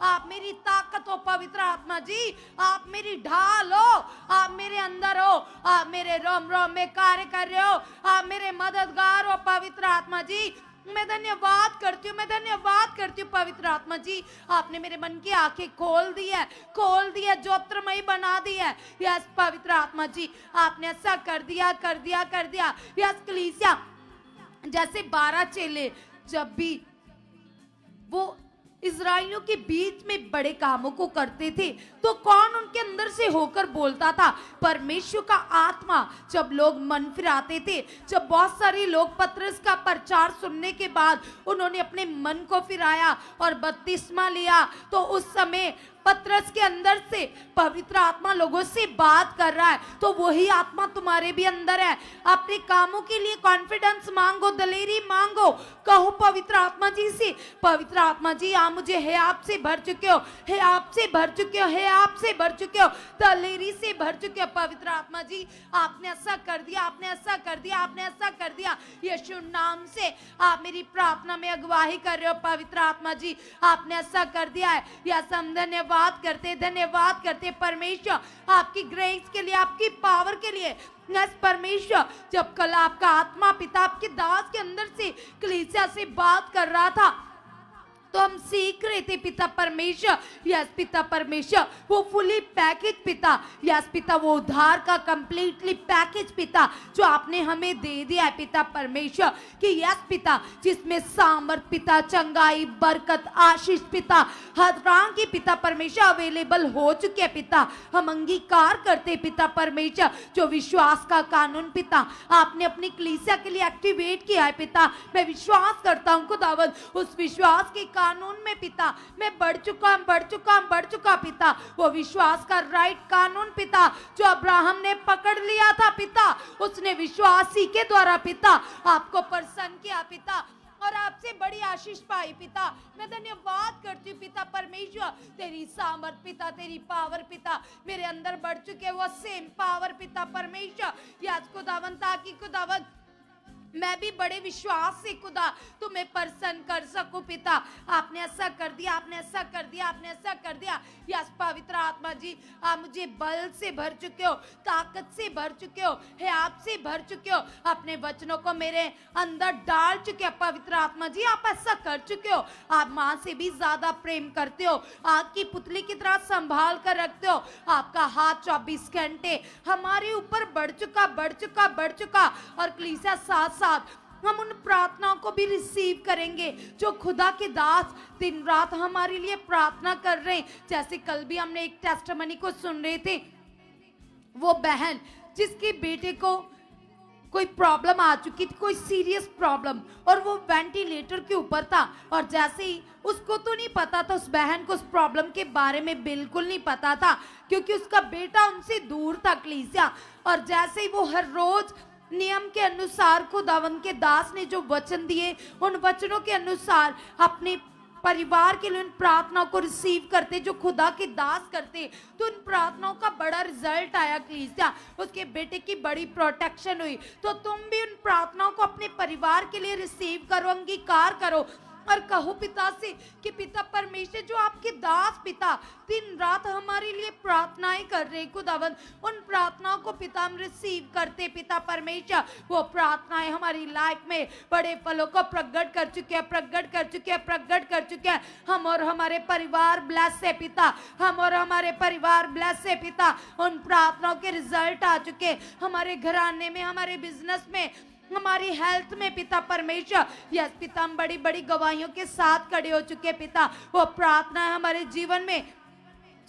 आप मेरी ताकत हो। पवित्र आत्मा जी, आप मेरी ढाल हो, आप मेरे अंदर हो, आप मेरे रोम रोम में कार्य कर रहे हो, आप मेरे मददगार हो। पवित्र आत्मा जी मैं धन्यवाद करती हूँ, मैं धन्यवाद करती हूँ। पवित्र आत्मा जी, आपने मेरे मन की आंखें खोल दी है, खोल दी है, ज्योतिर्मयी बना दी है। यस पवित्र आत्मा जी, आपने ऐसा कर दिया कर दिया कर दिया। यस कलीसिया, जैसे 12 चेले जब भी वो इजराइलियों के बीच में बड़े कामों को करते थे तो कौन उनके अंदर से होकर बोलता था? परमेश्वर का आत्मा। जब लोग मन फिराते थे, जब बहुत सारे लोग पतरस का प्रचार सुनने के बाद उन्होंने अपने मन को फिराया और बपतिस्मा लिया, तो उस समय पतरस के अंदर से पवित्र आत्मा लोगों से बात कर रहा है। तो वही आत्मा तुम्हारे भी अंदर है। अपने कामों के लिए कॉन्फिडेंस मांगो, दलेरी मांगो, कहो पवित्र आत्मा जी से, पवित्र आत्मा जी आप मुझे है आपसे भर चुके हो, है आपसे भर चुके हो, है आपसे भर चुके हो, दलेरी से भर चुके हो। पवित्र आत्मा जी, आपने ऐसा कर दिया, आपने ऐसा कर दिया, आपने ऐसा कर दिया। यीशु नाम से आप मेरी प्रार्थना में अगुवाही कर रहे हो। पवित्र आत्मा जी, आपने ऐसा कर दिया है। यस हम धन्यवाद करते परमेश्वर आपकी ग्रेस के लिए, आपकी पावर के लिए। यस परमेश्वर, जब कल आपका आत्मा पिता आपके दास के अंदर से कलीसिया से बात कर रहा था तो हम सीख रहे थे पिता परमेश्वर। यस पिता परमेश्वर, वो फुली पैकेज पिता, यस पिता, वो उद्धार का कंप्लीटली पैकेज पिता जो आपने हमें दे दिया है पिता परमेश्वर, कि यस पिता, जिसमें सामर्थ पिता, चंगाई, बरकत, आशीष पिता, हर तरह की पिता परमेश्वर अवेलेबल हो चुके हैं पिता। हम अंगीकार करते पिता परमेश्वर, जो विश्वास का कानून पिता आपने अपनी कलीसिया के लिए एक्टिवेट किया है पिता। मैं विश्वास करता हूँ खुदावंद, उस विश्वास के कानून में पिता मैं बढ़ चुका पिता। वो विश्वास का राइट कानून पिता जो अब्राहम ने पकड़ लिया था पिता, उसने विश्वासी के द्वारा पिता आपको प्रसन्न किया पिता और आपसे बड़ी आशीष पाई पिता। मैं धन्यवाद करती हूँ पिता परमेश्वर, तेरी सामर्थ पिता, तेरी पावर पिता मेरे अंदर बढ़ चुके, वो सेम पावर पिता परमेश्वर। याद खुदावंत, ताकि खुदावंत मैं भी बड़े विश्वास से खुदा तुम्हें प्रसन्न कर सकूं पिता। आपने ऐसा कर दिया, आपने ऐसा कर दिया, आपने ऐसा कर दिया। यस पवित्र आत्मा जी, आप मुझे बल से भर चुके हो, ताकत से भर चुके हो, है आपसे भर चुके हो, अपने वचनों को मेरे अंदर डाल चुके हो। पवित्र आत्मा जी, आप ऐसा कर चुके हो। आप माँ से भी ज्यादा प्रेम करते हो, आग की पुतली की तरह संभाल कर रखते हो। आपका हाथ 24 घंटे हमारे ऊपर बढ़ चुका और कलीसिया साथ हम उन प्रार्थनाओं को भी रिसीव करेंगे जो खुदा के दास दिन रात हमारे लिए प्रार्थना कर रहे हैं। जैसे कल भी हमने एक टेस्टिमनी को सुन रहे थे, वो बहन जिसके बेटे को कोई प्रॉब्लम आ चुकी थी, कोई सीरियस प्रॉब्लम, और वो वेंटिलेटर के ऊपर था। और जैसे ही उसको तो नहीं पता था, उस बहन को उस प्रॉब्लम के बारे में बिल्कुल नहीं पता था, क्योंकि उसका बेटा उनसे दूर था कलीसिया। और जैसे ही वो हर रोज नियम के अनुसार खुदावंद के दास ने जो वचन दिए, उन वचनों के अनुसार अपने परिवार के लिए उन प्रार्थनाओं को रिसीव करते, जो खुदा के दास करते, तो उन प्रार्थनाओं का बड़ा रिजल्ट आया कलीसिया। उसके बेटे की बड़ी प्रोटेक्शन हुई। तो तुम भी उन प्रार्थनाओं को अपने परिवार के लिए रिसीव करो, अंगीकार करो और कहो पिता से कि पिता परमेश्वर, जो आपके दास पिता दिन रात हमारे लिए प्रार्थनाएं कर रहे खुदावंद, उन प्रार्थनाओं को पिता हम रिसीव करते पिता परमेश्वर। वो प्रार्थनाएं हमारी लाइफ में बड़े फलों को प्रकट कर चुके हैं, प्रकट कर चुके हैं, प्रकट कर चुके हैं। हम और हमारे परिवार ब्लेस है पिता, हम और हमारे परिवार ब्लेस है पिता। उन प्रार्थनाओं के रिजल्ट आ चुके हमारे घराने में, हमारे बिजनेस में, हमारी हेल्थ में पिता परमेश्वर। यस पिता, हम बड़ी बड़ी गवाहियों के साथ खड़े हो चुके पिता। वो प्रार्थना हमारे जीवन में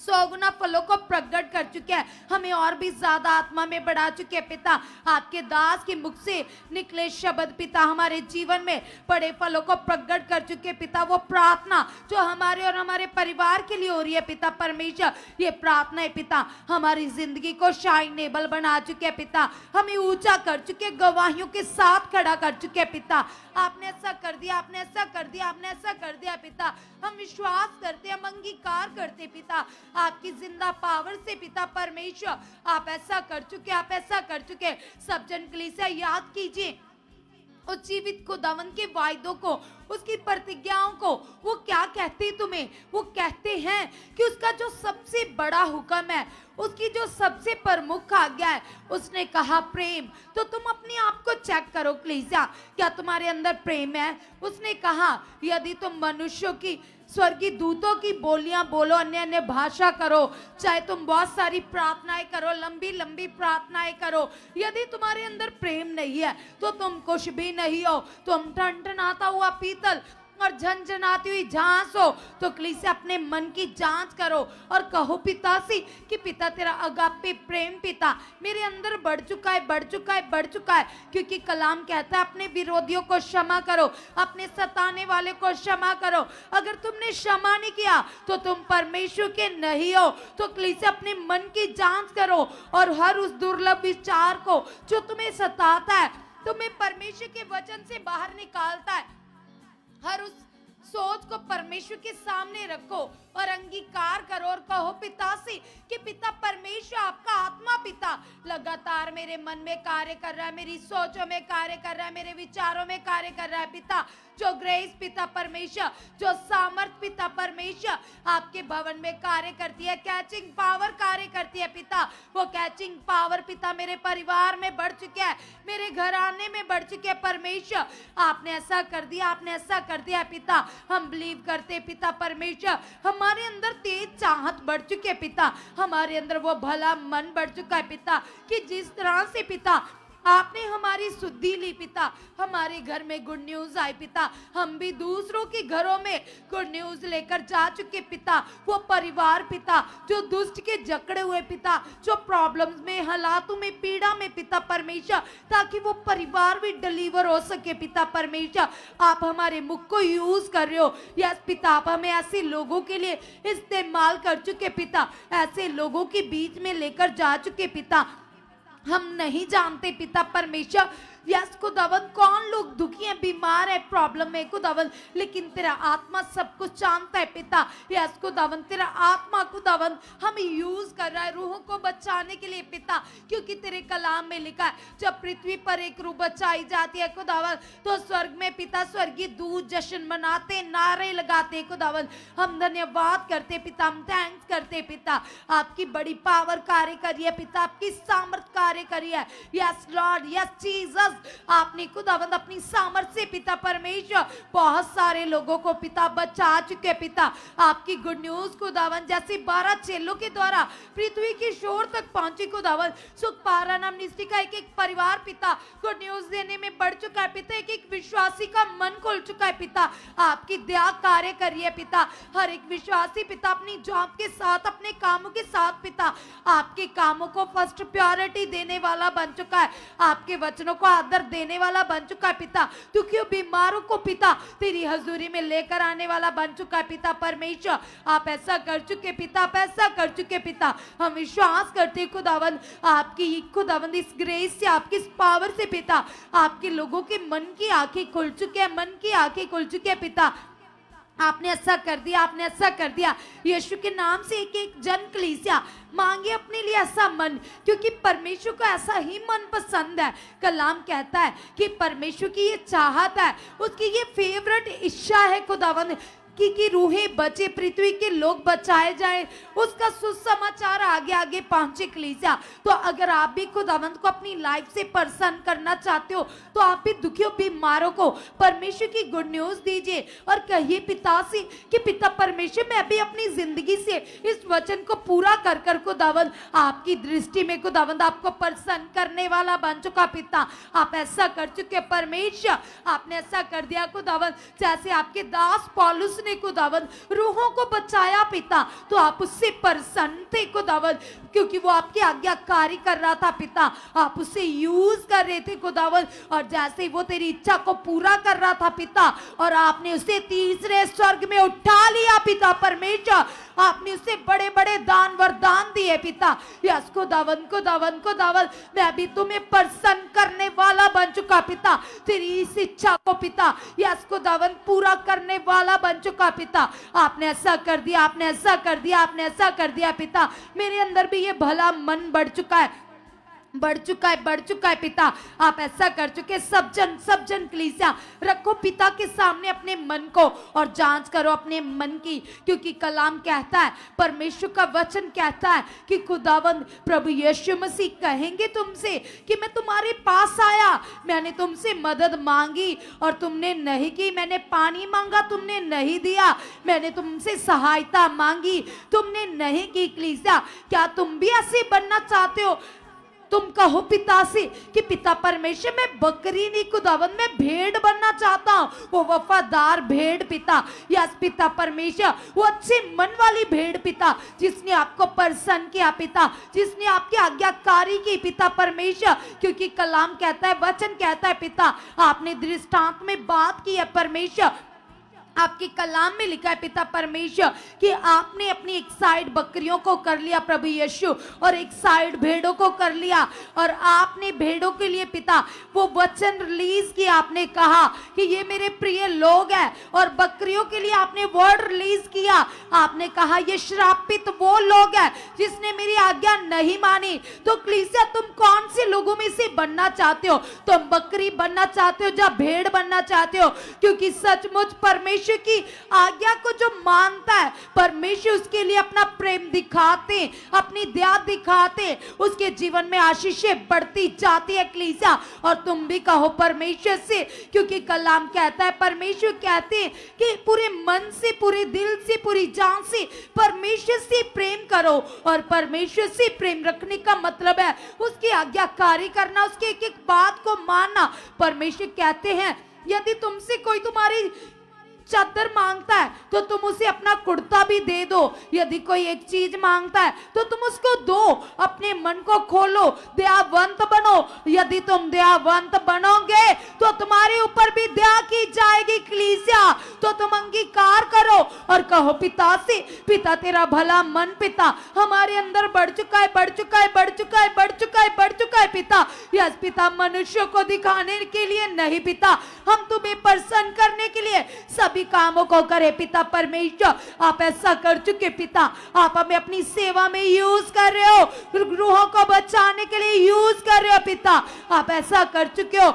100 गुना फलों को प्रकट कर चुके हैं, हमें और भी ज्यादा आत्मा में बढ़ा चुके हैं पिता। आपके दास के मुख से निकले शब्द पिता हमारे जीवन में बड़े फलों को प्रकट कर चुके हैं पिता। वो प्रार्थना जो हमारे और हमारे परिवार के लिए हो रही है पिता परमेश्वर, ये प्रार्थना है पिता हमारी जिंदगी को शाइनेबल बना चुके हैं पिता, हमें ऊंचा कर चुके, गवाहियों के साथ खड़ा कर चुके हैं पिता। आपने ऐसा कर दिया, आपने ऐसा कर दिया, आपने ऐसा कर दिया पिता। हम विश्वास करते, हम अंगीकार करते पिता आपकी जिंदा पावर से पिता परमेश्वर। आप ऐसा कर चुके, आप ऐसा कर चुके। सब जन कलीसिया याद कीजिए उस जीवित खुदावंद के वायदों को, उसकी प्रतिज्ञाओं को। वो क्या कहते तुम्हें? वो कहते हैं कि उसका जो सबसे बड़ा हुक्म है, उसकी जो सबसे प्रमुख आज्ञा है, उसने कहा प्रेम। तो तुम अपने आप को चेक करो कलीसिया, क्या तुम्हारे अंदर प्रेम है? उसने कहा यदि तुम मनुष्यों की, स्वर्गीय दूतों की बोलियां बोलो, अन्य अन्य भाषा करो, चाहे तुम बहुत सारी प्रार्थनाएं करो, लंबी लंबी प्रार्थनाएं करो, यदि तुम्हारे अंदर प्रेम नहीं है तो तुम कुछ भी नहीं हो। तुम टनटनाता हुआ पीतल और झनझनाती हुई झांस हो। तो कलीसिया अपने मन की जांच करो और कहो पिता से कि पिता तेरा अगापे प्रेम पिता मेरे अंदर बढ़ चुका है, बढ़ चुका है, बढ़ चुका है। क्योंकि कलाम कहता है अपने विरोधियों को क्षमा करो, अपने सताने वाले को क्षमा करो। अगर तुमने क्षमा नहीं किया तो तुम परमेश्वर के नहीं हो। तो कलीसिया अपने मन की जांच करो और हर उस दुर्लभ विचार को जो तुम्हें सताता है, तुम्हें परमेश्वर के वचन से बाहर निकालता है, हर उस सोच को परमेश्वर के सामने रखो और अंगीकार करो और कहो पिता से कि पिता परमेश्वर, आपका आत्मा पिता लगातार मेरे मन में कार्य कर रहा है, मेरी सोचों में कार्य कर रहा है, मेरे विचारों में कार्य कर रहा है पिता। जो ग्रेस पिता परमेश्वर, जो सामर्थ पिता परमेश्वर आपके भवन में कार्य करती है, कैचिंग पावर कार्य करती है पिता। वो कैचिंग पावर पिता मेरे परिवार में बढ़ चुके हैं, मेरे घराने में बढ़ चुके हैं परमेश्वर। आपने ऐसा कर दिया, आपने ऐसा कर दिया पिता। हम बिलीव करते पिता परमेश्वर, हमारे अंदर तेज चाहत बढ़ चुके हैं पिता, हमारे अंदर वो भला मन बढ़ चुका है पिता कि जिस तरह से पिता आपने हमारी शुद्धि ली पिता, हमारे घर में गुड न्यूज आई पिता, हम भी दूसरों के घरों में गुड न्यूज लेकर जा चुके पिता। वो परिवार पिता जो दुष्ट के जकड़े हुए पिता, जो प्रॉब्लम्स में, हालातों में, पीड़ा में पिता परमेश्वर, ताकि वो परिवार भी डिलीवर हो सके पिता परमेश्वर। आप हमारे मुख को यूज कर रहे हो। यस पिता, आप हमें ऐसे लोगों के लिए इस्तेमाल कर चुके पिता, ऐसे लोगों के बीच में लेकर जा चुके पिता। हम नहीं जानते पिता परमेश्वर, यस खुदावंद कौन लोग दुखी हैं, बीमार है, प्रॉब्लम में खुदावंद, लेकिन तेरा आत्मा सब कुछ जानता है पिता। यस खुदावंद, तेरा आत्मा खुदावंद हमें यूज कर रहा है रूहों को बचाने के लिए पिता, क्योंकि तेरे कलाम में लिखा है जब पृथ्वी पर एक रूह बचाई जाती है खुदावंद, तो स्वर्ग में पिता स्वर्गीय दूत जश्न मनाते, नारे लगाते खुदावंद। हम धन्यवाद करते पिता, हम थैंक्स करते पिता। आपकी बड़ी पावर कार्य करी है पिता, आपकी सामर्थ कार्य करी है। यस लॉर्ड, यस जीसस, आपने खुदावंद अपनी सामर्थ्य से पिता परमेश्वर बहुत सारे लोगों को पिता बचा चुके पिता। आपकी गुड न्यूज खुदावंद जैसे 12 चेलों के द्वारा पृथ्वी की शोर तक पहुंची खुदावंद, सुखपारा नाम निस्ती का एक परिवार पिता गुड न्यूज देने में बढ़ चुका है पिता। एक विश्वासी का मन खुल चुका है पिता। आपकी दया कार्य करिए पिता। हर एक विश्वासी पिता अपनी जॉब के साथ, अपने कामों के साथ पिता आपके कामों को फर्स्ट प्रायोरिटी देने वाला बन चुका है। आपके वचनों को आदर देने वाला बन चुका है पिता। दुखियों बीमारों को पिता तेरी हजूरी में लेकर आने वाला बन चुका है पिता परमेश्वर। आप ऐसा कर चुके पिता, आप ऐसा कर चुके पिता। हम विश्वास करते हैं खुदावंद आपकी खुदावंद इस ग्रेस से, आपकी इस पावर से पिता आपके लोगों के मन की आंखें खुल चुके हैं, मन की आंखें खुल चुके हैं पिता। आपने ऐसा कर दिया, आपने ऐसा कर दिया। यीशु के नाम से एक एक जन कलीसिया मांगे अपने लिए ऐसा मन, क्योंकि परमेश्वर को ऐसा ही मन पसंद है। कलाम कहता है कि परमेश्वर की ये चाहत है, उसकी ये फेवरेट इच्छा है खुदावंद कि रूहें बचे, पृथ्वी के लोग बचाए जाए, उसका सुसमाचार आगे आगे पहुंचे कलीसिया। तो अगर आप भी खुदावंत को अपनी लाइफ से प्रसन्न करना चाहते हो तो आप भी दुखियों बीमारों को परमेश्वर की गुड न्यूज दीजिए और कहिए पिता से कि पिता परमेश्वर मैं भी अपनी जिंदगी से इस वचन को पूरा कर कर खुदावंत आपकी दृष्टि में खुदावंत आपको प्रसन्न करने वाला बन चुका पिता। आप ऐसा कर चुके परमेश्वर, आपने ऐसा कर दिया खुदावंत जैसे आपके दास पौलुस ने खुदावंद रूहों को बचाया पिता, तो आप उससे प्रसन्न थे खुदावंद, क्योंकि वो आपकी आज्ञाकारी कर रहा था पिता। आप उसे यूज कर रहे थे खुदावंद, और जैसे ही वो तेरी इच्छा को पूरा कर रहा था पिता, और आपने उसे तीसरे स्वर्ग में उठा लिया पिता परमेश्वर। आपने उसे बड़े बड़े दान वरदान दिए पिता। यस खुदावंद खुदावंद खुदावंद मैं भी तुम्हें प्रसन्न करने वाला बन चुका पिता। तेरी इस इच्छा को पिता यस खुदावंद पूरा करने वाला बन चुका पिता। आपने ऐसा कर दिया, आपने ऐसा कर दिया, आपने ऐसा कर दिया पिता। मेरे अंदर भी ये भला मन बढ़ चुका है, बढ़ चुका है, बढ़ चुका है पिता। आप ऐसा कर चुके। सब जन कलीसिया रखो पिता के सामने अपने मन को और जांच करो अपने मन की, क्योंकि कलाम कहता है, परमेश्वर का वचन कहता है कि खुदावंद प्रभु यीशु मसीह कहेंगे तुमसे कि मैं तुम्हारे पास आया, मैंने तुमसे मदद मांगी और तुमने नहीं की, मैंने पानी मांगा तुमने नहीं दिया, मैंने तुमसे सहायता मांगी तुमने नहीं की। कलीसिया क्या तुम भी ऐसे बनना चाहते हो? तुम कहो पिता से कि पिता परमेश्वर मैं बकरी नहीं खुदावंद मैं भेड़ बनना चाहता हूं, वो वफादार भेड़ पिता। यस पिता परमेश्वर, वो अच्छे मन वाली भेड़ पिता, जिसने आपको प्रसन्न किया पिता, जिसने आपकी आज्ञाकारी की पिता परमेश्वर। क्योंकि कलाम कहता है, वचन कहता है पिता, आपने दृष्टांत में बात की है परमेश्वर। आपके कलाम में लिखा है पिता परमेश्वर कि आपने अपनी एक साइड बकरियों को कर लिया प्रभु यीशु, और एक साइड भेड़ों को कर लिया, और आपने भेड़ों के लिए पिता वो वचन रिलीज किया। आपने कहा कि ये मेरे प्रिय लोग हैं, और बकरियों के लिए आपने वर्ड रिलीज किया। आपने कहा ये श्रापित वो लोग हैं जिसने मेरी आज्ञा नहीं मानी। तो कलीसिया तुम कौन से लोगों में से बनना चाहते हो? तुम बकरी बनना चाहते हो या भेड़ बनना चाहते हो? क्योंकि सचमुच परमेश्वर की आज्ञा को जो मानता है, परमेश्वर उसके लिए अपना प्रेम दिखाते, अपनी दया दिखाते, उसके जीवन में आशीषें बढ़ती जाती है कलीसिया। और तुम भी कहो परमेश्वर से, क्योंकि कलाम कहता है, परमेश्वर कहते हैं कि पूरे मन से, पूरे दिल से, पूरी जान से परमेश्वर से प्रेम करो। और परमेश्वर से प्रेम रखने का मतलब है उसकी आज्ञाकारी करना, उसके एक एक बात को मानना। परमेश्वर कहते हैं यदि तुमसे कोई तुम्हारी चादर मांगता है तो तुम उसे अपना कुर्ता भी दे दो। यदि कोई एक चीज मांगता है तो तुम उसको दो। अपने मन को खोलो, दयावंत बनो। यदि तुम दयावंत बनोगे तो तुम्हारे ऊपर भी दया की जाएगी कलीसिया। तो तुम अंगीकार करो और कहो पिता से, पिता तेरा भला मन पिता हमारे अंदर बढ़ चुका है, बढ़ चुका है, बढ़ चुका है, बढ़ चुका है, बढ़ चुका है पिता। यस पिता, मनुष्यों को दिखाने के लिए नहीं पिता, हम तुम्हें प्रसन्न करने के लिए सभी कामों को करे पिता परमेश्वर। आप ऐसा कर चुके पिता, आप हमें अपनी सेवा में यूज कर रहे हो, रूहों को बचाने के लिए यूज कर रहे हो पिता। आप ऐसा कर चुके हो,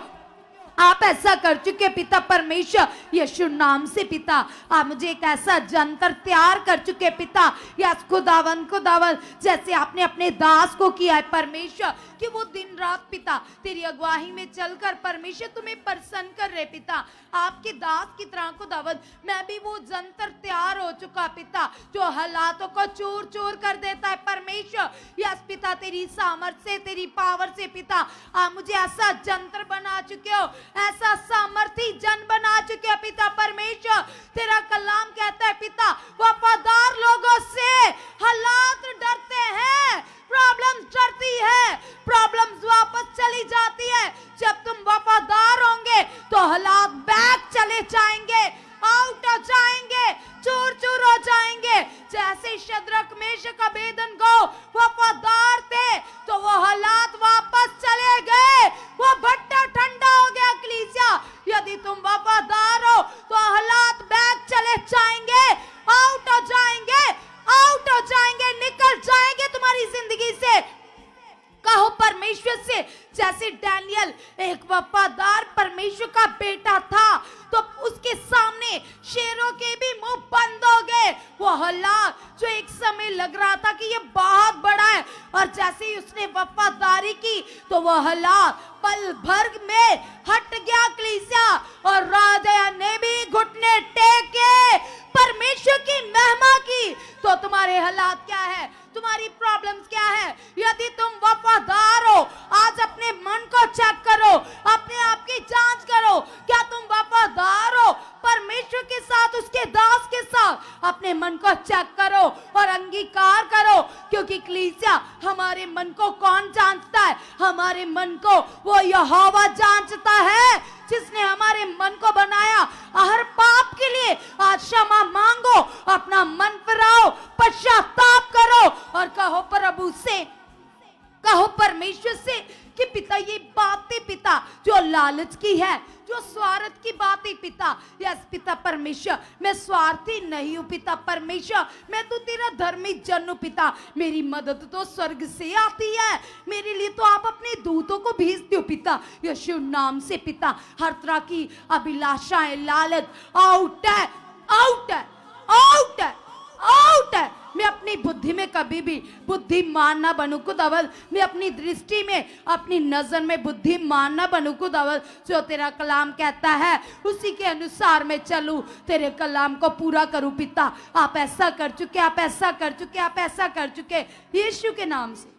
आप ऐसा कर चुके पिता परमेश्वर यीशु नाम से पिता। आप मुझे एक ऐसा जंतर तैयार कर चुके पिता, यस खुदावन जैसे आपने अपने दास को किया है परमेश्वर, कि वो दिन रात पिता तेरी अगुवाही में चलकर परमेश्वर तुम्हें प्रसन्न कर रहे पिता। आपके दास की तरह खुदावन मैं भी वो जंतर तैयार हो चुका पिता, जो हालातों को चूर चूर कर देता है परमेश्वर। यस पिता, तेरी सामर्थ से, तेरी पावर से पिता आप मुझे ऐसा जंतर बना चुके हो, ऐसा सामर्थी जन बना चुके हो पिता परमेश्वर। तेरा कलाम कहता है पिता, वफादार लोगों से हालात डरते हैं, प्रॉब्लम्स डरती है, प्रॉब्लम्स वापस चली जाती है। जब तुम वफादार होंगे तो हालात बैक चले जाएंगे, आउट हो जाएंगे, चूर चूर हो जाएंगे। जैसे शद्रक मेशक अबेदनगो वफादार थे तो वो हालात वापस चले गए, वो भट्टा ठंडा हो गया। कलीसिया, यदि तुम वफादार हो तो हालात बैक चले जाएंगे, आउट हो जाएंगे, आउट हो जाएंगे, निकल जाएंगे तुम्हारी जिंदगी से। कहो परमेश्वर से, जैसे डैनियल एक वफादार परमेश्वर का बेटा था तो उसके सामने शेरों के भी मुंह बंद हो गए। वो हालात जो एक समय लग रहा था कि ये बहुत बड़ा है, और जैसे ही उसने वफादारी की तो वो हालात पल भर में हट गया। कलीसिया, और राजा ने भी घुटने टेके परमेश्वर की महिमा की। तो तुम्हारे हालात क्या है, तुम्हारी प्रॉब्लम्स क्या है? यदि तुम वफादार हो, आज अपने मन को चेक करो, अपने आप की जांच करो, क्या तुम वफादार हो परमेश्वर के साथ, उसके दास के साथ? अपने मन को चेक करो और अंगीकार करो, क्योंकि कलीसिया हमारे मन को कौन जांचता है? हमारे मन को वो यहोवा जांचता है, जिसने हमारे मन को बनाया। हर पाप के लिए आज क्षमा मांगो, अपना मन फिराओ, पश्चाताप करो और कहो प्रभु से, कहो परमेश्वर से कि पिता ये बातें पिता जो लालच की है, जो स्वार्थ की बातें पिता, यस पिता परमेश्वर, मैं स्वार्थी नहीं हूं पिता परमेश्वर, मैं तो तेरा धर्मी जन हूं पिता। मेरी मदद तो स्वर्ग से आती है, मेरे लिए तो आप अपने दूतों को भेजते हो पिता यीशु नाम से पिता। हर तरह की अभिलाषाएं, लालच आउट है, आउट है, आउट है, आउट है। मैं अपनी बुद्धि में कभी भी बुद्धिमान ना बनूं खुदावंद, मैं अपनी दृष्टि में, अपनी नजर में बुद्धिमान ना बनूं खुदावंद। जो तेरा कलाम कहता है उसी के अनुसार मैं चलूं, तेरे कलाम को पूरा करूं पिता। आप ऐसा कर चुके, आप ऐसा कर चुके, आप ऐसा कर चुके, यीशु के नाम से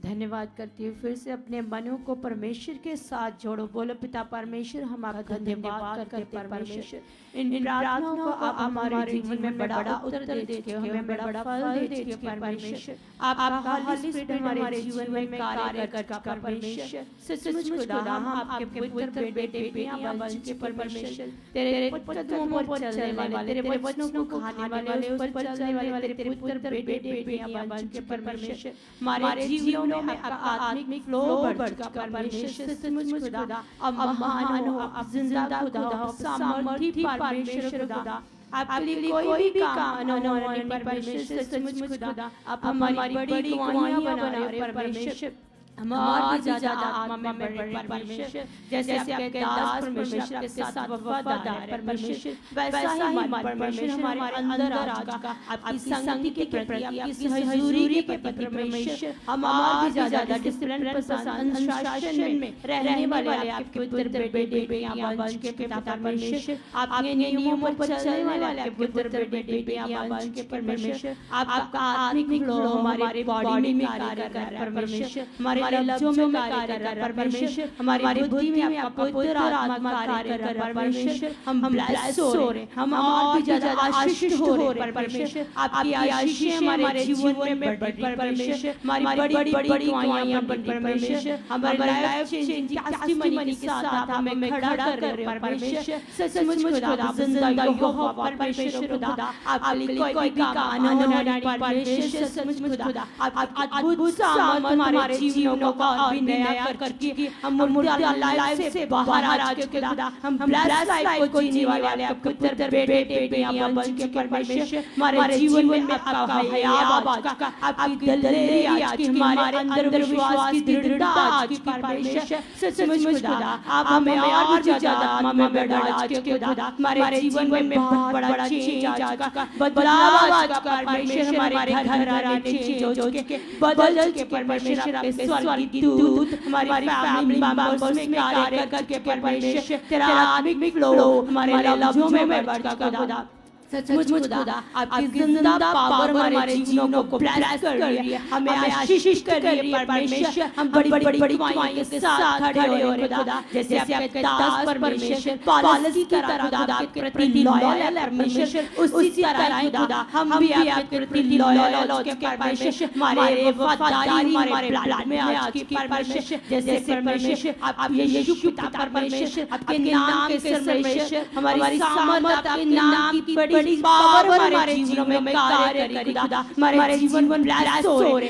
धन्यवाद करती हूँ। फिर से अपने मनों को परमेश्वर के साथ जोड़ो, बोलो पिता परमेश्वर हम आपका धन्यवाद करते हैं परमेश्वर। इन प्रार्थनाओं को आप हमारे जीवन में बड़ा उत्तर दे चुके हो, हमें बड़ा फल दे चुके हो परमेश्वर। आपका होली स्पिरिट हमारे जीवन में कार्य कर चुका परमेश्वर। सचमुच खुदा हम आपके पवित्र बेटे बेटियां बन चुके परमेश्वर। तेरे कदमों पर चलने वाले, तेरे वचनों को खाने वाले, उस पर चलने वाले तेरे पुत्र बेटे बेटियां बन चुके परमेश्वर। हमारे जीवन में आपका आत्मिक फ्लो बढ़ चुका परमेश्वर। सचमुच खुदा अब महान हो, अब जिंदा खुदा हो, सामर्थी परमेश्वर खुदा। आपके लिए कोई भी काम न होने परमेश्वर। सचमुच खुदा आप हमारी बड़ी गवाहियां बना रहे परमेश्वर। हम और भी ज्यादा आत्मा में बढ़े परमेश्वर, जैसे आपके दास परमेश्वर आपके साथ वफादार है परमेश्वर, वैसा ही परमेश्वर हमारे अंदर आ चुका। आपकी संगति के प्रति, आपकी हजूरी के प्रति परमेश्वर हम और भी ज्यादा डिसिप्लिन अनुशासन में रहने वाले आपके पुत्र बेटे बेटियां बन चुके पिता परमेश्वर। आपके नियमों पर चलने वाले आपके पुत्र बेटे बेटियां बन चुके परमेश्वर। आपका आत्मिक फ्लो हमारे बॉडी में कार्य कर रहा है परमेश्वर, हमारे लफ्जों में कार्य कर रहा है परमेश्वर, हमारी बुद्धि में आपका पवित्र आत्मा कार्य कर रहा है परमेश्वर। हम ब्लेस हो रहे, हम और भी ज्यादा आशीषित हो रहे परमेश्वर। आपकी आशीषें हमारे जीवन में बढ़ी परमेश्वर, हमारी बड़ी बड़ी दुआएं बढ़ी परमेश्वर, हमारे लाइफ चेंजिंग टेस्टिमनी के साथ आप हमें खड़ा कर रहे हो परमेश्वर। सचमुच खुदा आप जिंदा यहोवा परमेश्वर खुदा, आपके कोई काम न होने परमेश्वर। सचमुच खुदा आप अद्भुत सामर्थ हमारे जीवनों जीवनों का और भी नया कर चुकी। हम मुर्दा लाइफ से बाहर आ चुके खुदा, हम ब्लेस्ड लाइफ को जीने वाले आपके पुत्र बेटे बेटियां बन के परमेश्वर हमारे जीवन में आपका हया आ चुका, आपकी दलेरी आज की हमारे अंदर विश्वास की दृढ़ता आज की परमेश्वर सचमुच खुदा आप हमें और भी ज्यादा आत्मा में बढ़ा आज के खुदा, हमारे जीवन में बहुत बड़ा चेंज आ चुका, बदलाव आ चुका परमेश्वर, हमारे घर घराने चेंज हो के बदल के परमेश्वर आपके स्वर्गीय दूत हमारी फैमिली मेंबर्स में कार्य करके परमेश्वर तेरा आत्मिक फ्लो हमारे लफ्जों में बढ़ चुका खुदा, सचमुच खुदा आपकी जिंदा पावर हमारे जीवनों को ब्लेस कर रही है, हमें आशीष कर रही है परमेश्वर। हम बड़ी बड़ी दुआओं के साथ खड़े हो रहे खुदा, जैसे आपके दास परमेश्वर पौलुस की तरह खुदा आपके प्रति लॉयल है परमेश्वर, उसी तरह खुदा हम भी आपके प्रति लॉयल हो के परमेश्वर, हमारे वफादारी हमारे ब्लड में आज की परमेश्वर, जैसे परमेश्वर आप यीशु पिता परमेश्वर आपके नाम के परमेश्वर हमारी सामर्थ आपके नाम की बड़ी पावर हमारे जीवन में कार्य करे खुदा, हमारे जीवन ब्लेस हो रहे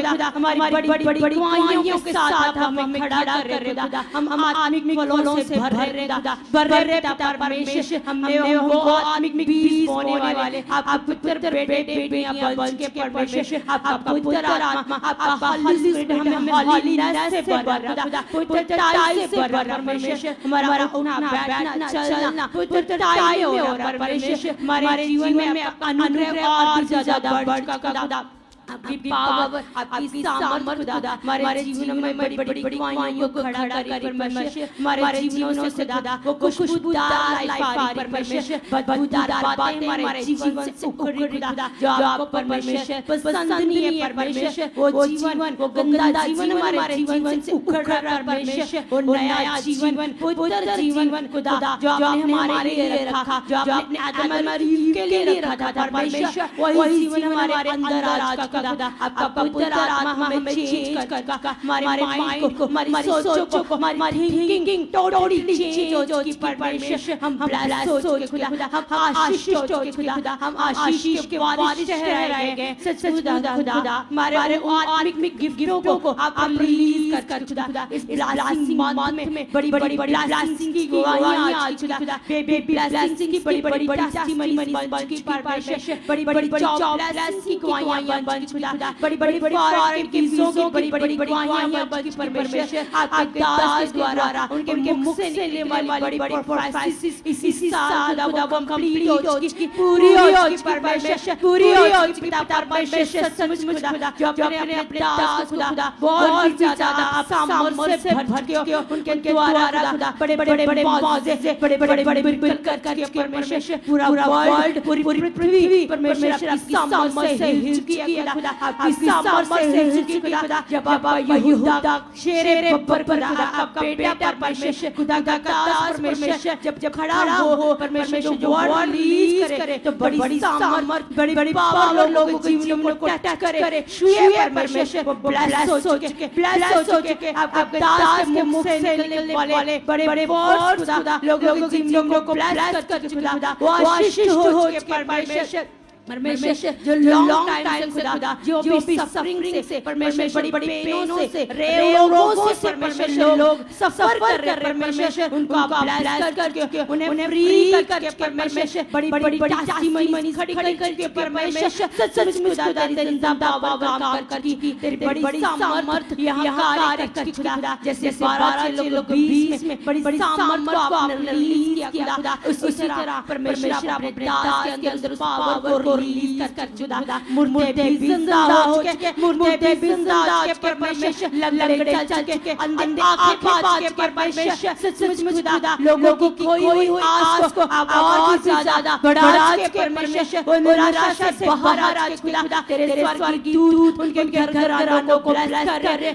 खुदा, हमारी बड़ी दुआओं के साथ हमें खड़ा कर रहे खुदा, हम आत्मिक फलों से भर रहे खुदा, भर रहे पिता परमेश्वर, हमने वो आत्मिक बीज बोने वाले आप पुत्र बेटे बेटियां बन के परमेश्वर आपका पवित्र आत्मा आपका होली स्पिरिट हमें हॉलीनेस से भर रहा खुदा, पवित्रताई से भर रहा परमेश्वर, हमारा उठना बैठना चलना पवित्रताई हो रहा परमेश्वर, हमारे जीवन में अनुग्रह और भी ज्यादा बढ़ चुका खुदा, आपकी पावर आपकी सामर्थ खुदा हमारे जीवन में बड़ी बड़ी दुआओं को खड़ा कर परमेश्वर, हमारे जीवनों से खुदा वो खुशबूदार लाइफ आ रही परमेश्वर, बदबूदार बातें हमारे जीवन से उखड़ रही खुदा, जो आपको परमेश्वर पसंद नहीं है परमेश्वर, वो जीवन वो गंदा जीवन हमारे जीवन से उखड़ रहा परमेश्वर, वो नया जीवन पवित्र जीवन खुदा जो आपने हमारे लिए रखा, जो आपने आदम और ईव के लिए रखा था परमेश्वर, वही जीवन हमारे अंदर आ चुका खुदा, आपका पवित्र आत्मा हमें चेंज कर हमारे माइंड को हमारी सोचों को हमारी थिंकिंग टोटली चेंज हो चुकी परमेश्वर, हम ब्लेस हो के खुदा, हम आशीष हो के खुदा, हम आशीष के वारिस रह गए सच खुदा, हमारे आत्मिक गिफ्टों को आप रिलीज कर खुदा, इस ब्लेसिंग मंथ में बड़ी बड़ी ब्लेसिंग की गवाहियां आ चुकी खुदा, बेबी ब्लेसिंग की बड़ी बड़ी टेस्टिमनी बन चुकी परमेश्वर, बड़ी बड़ी जॉब ब्लेसिंग की गवाहियां बन चुकी खुदा, बड़ी बड़ी फॉरेन की वीज़ों की बड़ी बड़ी गवाहियां बन चुकी परमेश्वर, आपके दास के द्वारा उनके मुख से निकलने वाली बड़ी प्रोफेसीज इसी साल खुदा वो कंप्लीट हो चुकी, पूरी हो चुकी परमेश्वर, पूरी हो चुकी पिता परमेश्वर, सचमुच खुदा जो आपने अपने दास को खुदा बहुत ज्यादा आप सामर्थ से भर के उनके द्वारा खुदा बड़े बड़े मौजे से बड़े बड़े बरकत करके परमेश्वर पूरा वर्ल्ड पूरी पृथ्वी परमेश्वर आपकी सामर्थ से हिल चुकी है खुदा, आपकी सामर्थ से हिल चुकी है खुदा, जब आपका यहूदा शेरे बब्बर खुदा आपका बेटा परमेश्वर खुदा का दास परमेश्वर जब खड़ा हो परमेश्वर जो वर्ड रिलीज करे तो बड़ी सामर्थ बड़ी पावर लोगों के जीवन को टच करे छुए परमेश्वर, वो ब्लेस हो चुके आपके दास के मुख से निकलने वाले बड़े बड़े वर्ड्स खुदा लोगों के जीवन को ब्लेस कर खुदा, वो आशीष हो चुके परमेश्वर जो लॉन्ग टाइम से खुदा जो भी सफरिंग से परमेश्वर बड़ी बड़ी पेनों से रोगों से परमेश्वर लोग सफर कर रहे परमेश्वर, उनको ब्लेस करके उन्हें फ्री करके परमेश्वर बड़ी बड़ी टेस्टिमनी खड़ी करके परमेश्वर सचमुच खुदा तेरी जिंदा काम करती तेरी बड़ी सामर्थ यहाँ कार्य करती खुदा, जैसे 12 लोगों के बीच में बड़ी सामर्थ को आपने रिलीज किया खुदा, उसी तरह परमेश्वर अपने दास के अंदर पावर को रिलीज कर खुदा, मुर्दे भी जिंदा हो चुके, मुर्दे भी जिंदा हो चुके परमेश्वर, लंगड़े चल के अंधे आंखें पाज के परमेश्वर सचमुच खुदा लोगों की खोई हुई आस को और भी ज्यादा बढ़ा के परमेश्वर वो निराशा से बाहर आ के खुदा तेरे स्वर्गीय दूत उनके घरानों को ब्लेस कर रहे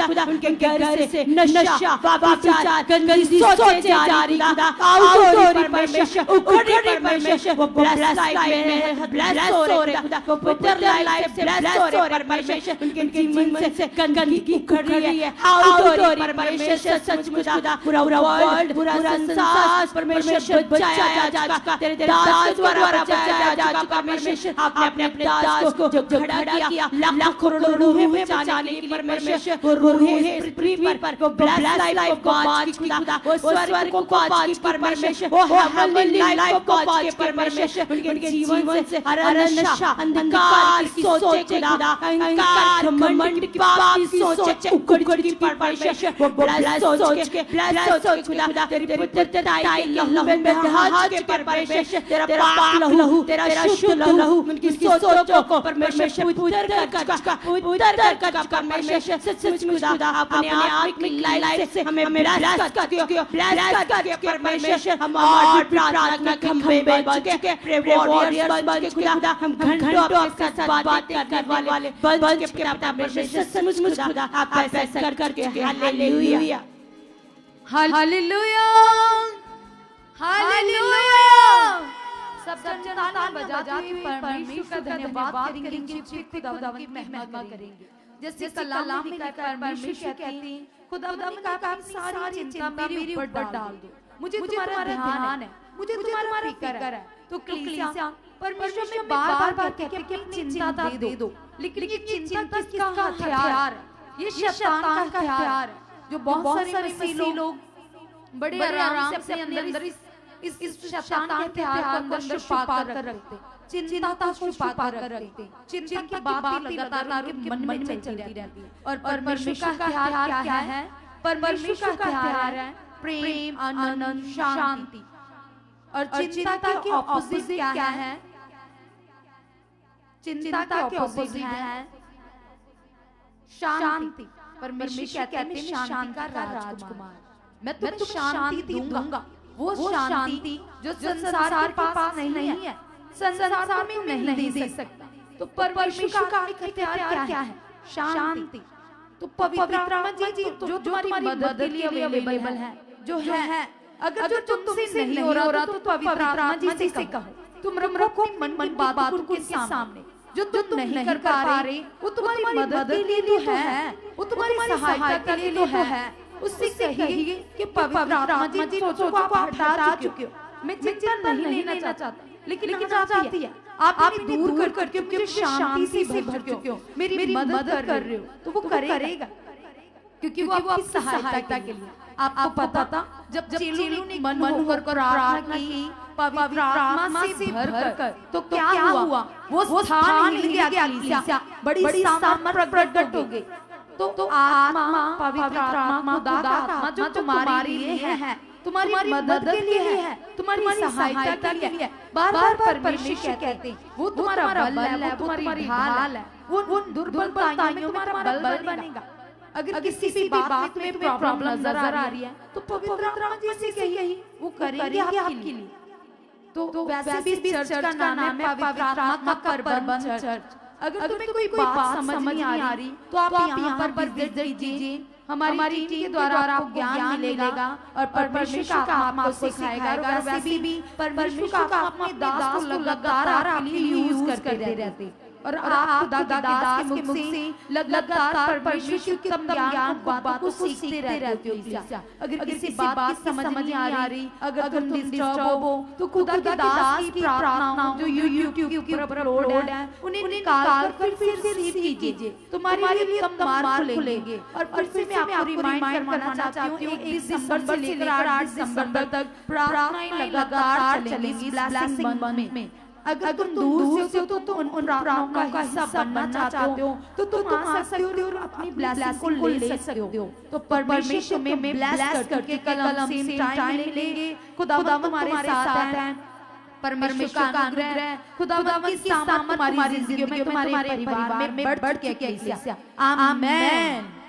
खुदा, उनके घर से नशा व्यभिचार गंदी सोचें जा रही खुदा आउट हो रही परमेश्वर, उखड़ रही परमेश्वर, वो ब्लेस लाइफ में बेहद ब्लेस हो रहे खुदा, वो पवित्र लाइफ से ब्लेस हो रहे परमेश्वर, उनके जीवन से गंदगी उखड़ रही है, आउट हो रही परमेश्वर, सच खुदा, पूरा वर्ल्ड, पूरा संसार परमेश्वर बचाया जा चुका, तेरे दास द्वारा बचाया जा चुका परमेश्वर। आपने अपने दास को जो खड़ा किया लाख करोड़ों रूहें बचाने के लिए परमेश्वर, वो रूहें पृथ्वी पर वो ब्लेस लाइफ को आज की खुदा, वो स्वर्ग को आज की परमेश्वर, वो हेवनली लाइफ को आज के परमेश्वर, उनके जीवन से हर नशा, अंधकार की सोचें खुदा, अहंकार, घमंड की पाप की सोचें उखड़ चुकी परमेश्वर, वो ब्लेस सोच के खुदा, तेरी पवित्रता के लहू में बहा के परमेश्वर, तेरा पाक लहू, तेरा शुद्ध लहू उनकी सोचों को परमेश्वर पवित्र कर परमेश्वर, सच खुदा अपने आत्मिक लाइफ से हमें ब्लेस कर परमेश्वर। हम और प्रार्थना के खंभे बन चुके, प्रेयर वॉरियर्स बन चुके खुदा, हम घंटों आपके साथ बातें करने वाले बन चुके परमेश्वर, सच खुदा आप ऐसा करके हालेलुया हालेलुया हालेलुया। सब जन ताली बजाते हुए परमेश्वर का धन्यवाद करेंगे, खुदावंद की महिमा करेंगे। जैसे कलाम में लिखा है परमेश्वर कहते हैं, खुदावंद ने कहा कि सारी चिंता मेरे ऊपर डाल दो, मुझे तुम्हारा ध्यान है, मुझे तुम्हारा फिक्र है। तो कलीसिया परमेश्वर में बार-बार कहते हैं कि अपनी चिंता दे दो, लेकिन ये चिंता किसका हथियार है? ये शैतान का हथियार है, जो बहुत सारे मसीही लोग बड़े आराम से अपने अंदर इस शैतान के हथियार को अंदर छुपा कर रखते, चिंता को छुपा कर रखते, चिंता की बात लगातार उनके मन में चलती रहती है। और परमेश्वर का हथियार क्या है? परमेश्वर का हथियार है प्रेम, आनंद, शांति। और चिंता के ऑपोजिट क्या है? चिंता के ऑपोजिट है शांति। परमेश्वर कहते हैं शांति का राजकुमार, मैं तुम्हें शांति दूंगा, वो शांति जो संसार के पास नहीं है, संसार में नहीं दे सकता। तो परमेश्वर का हथियार क्या है? शांति। तो पवित्र आत्मा जी जो तुम्हारी मदद के लिए अवेलेबल है, जो है, अगर जो तुमसे नहीं हो रहा तो पवित्र आत्मा जी से कहो, तुम रखो मन की बातों के सामने, जो तुम नहीं कर पा रहे वो तुम्हारी मदद के लिए तो है, वो तुम्हारी सहायता के लिए तो है। उससे कहिए कि पवित्र आत्मा जी सोचो को आप हटा चुके हो, मैं चिंता नहीं लेना चाहता, लेकिन चाहती है आप दूर करके मुझे शांति से भर चुके हो, मेरी मदद कर रहे हो, तो वो करेगा, क्योंकि वो आपकी सहायता के लिए। आपको पता था जब चेलों ने मन होकर प्रार्थना की पवित्र आत्मा से भरकर, तो क्या हुआ? वो स्थान हिल गया, कलीसिया बड़ी सामर्थ प्रकट हो गई। तो आत्मा, पवित्र आत्मा, खुदा का आत्मा जो तुम्हारे लिए है, तुम्हारी मदद के लिए है, तुम्हारी सहायता के लिए। बार-बार परमेश्वर कहते हैं वो तुम्हारा बल है, वो तुम्हारी ढाल है, वो दुर्बलताओं में तुम्हारा बल बनेगा। अगर किसी भी बात में तुम्हें प्रॉब्लम नजर आ रही है तो पवित्र आत्मा जी से कहिए, वो करेंगे आपके लिए। तो वैसे भी चर्च का नाम है पवित्र आत्मा का प्रबंध चर्च। अगर तुम्हें कोई बात समझ नहीं आ रही तो आप यहाँ पर विजिट कीजिए, हमारी टीम के द्वारा आपको ज्ञान मिलेगा और परमेश्वर का आत्मा आपको सिखाएगा। और वैसे भी परमेश्वर का आत्मा अपने दास को लगातार आपके लिए यूज करते रहते, और आप खुदा के दास के मुख से लगातार परमेश्वर की तब ज्ञान बातों को सीखते रहते हो। अगर किसी बात समझ नहीं आ रही, अगर तुम डिस्टर्ब हो, तो खुदा के दास की प्रार्थनाओं जो यूट्यूब के ऊपर अपलोड है, उन्हें निकाल कर फिर से सीख कीजिए, तुम्हारे लिए तब मार्ग खुलेंगे। और फिर मैं आपको रिमाइंड करना चाहती हूँ, 1 दिसंबर से लेकर 8 दिसंबर तक प्रार्थनाएं लगातार चलेंगी ब्लेसिंग मंथ में। अगर तुम दूर से हो तो उन प्रार्थनाओं का हिस्सा बनना चाहते हो तो तुम आ सकते हो और अपनी ब्लेसिंग को ले सकते हो। तो परमेश्वर में ब्लेस करके कल हम सेम टाइम मिलेंगे। खुदावंद तुम्हारे साथ है, परमेश्वर का अनुग्रह, खुदावंद की सामर्थ तुम्हारी जिंदगी में, तुम्हारे परिवार में बढ़ के कलीसिया। आमीन।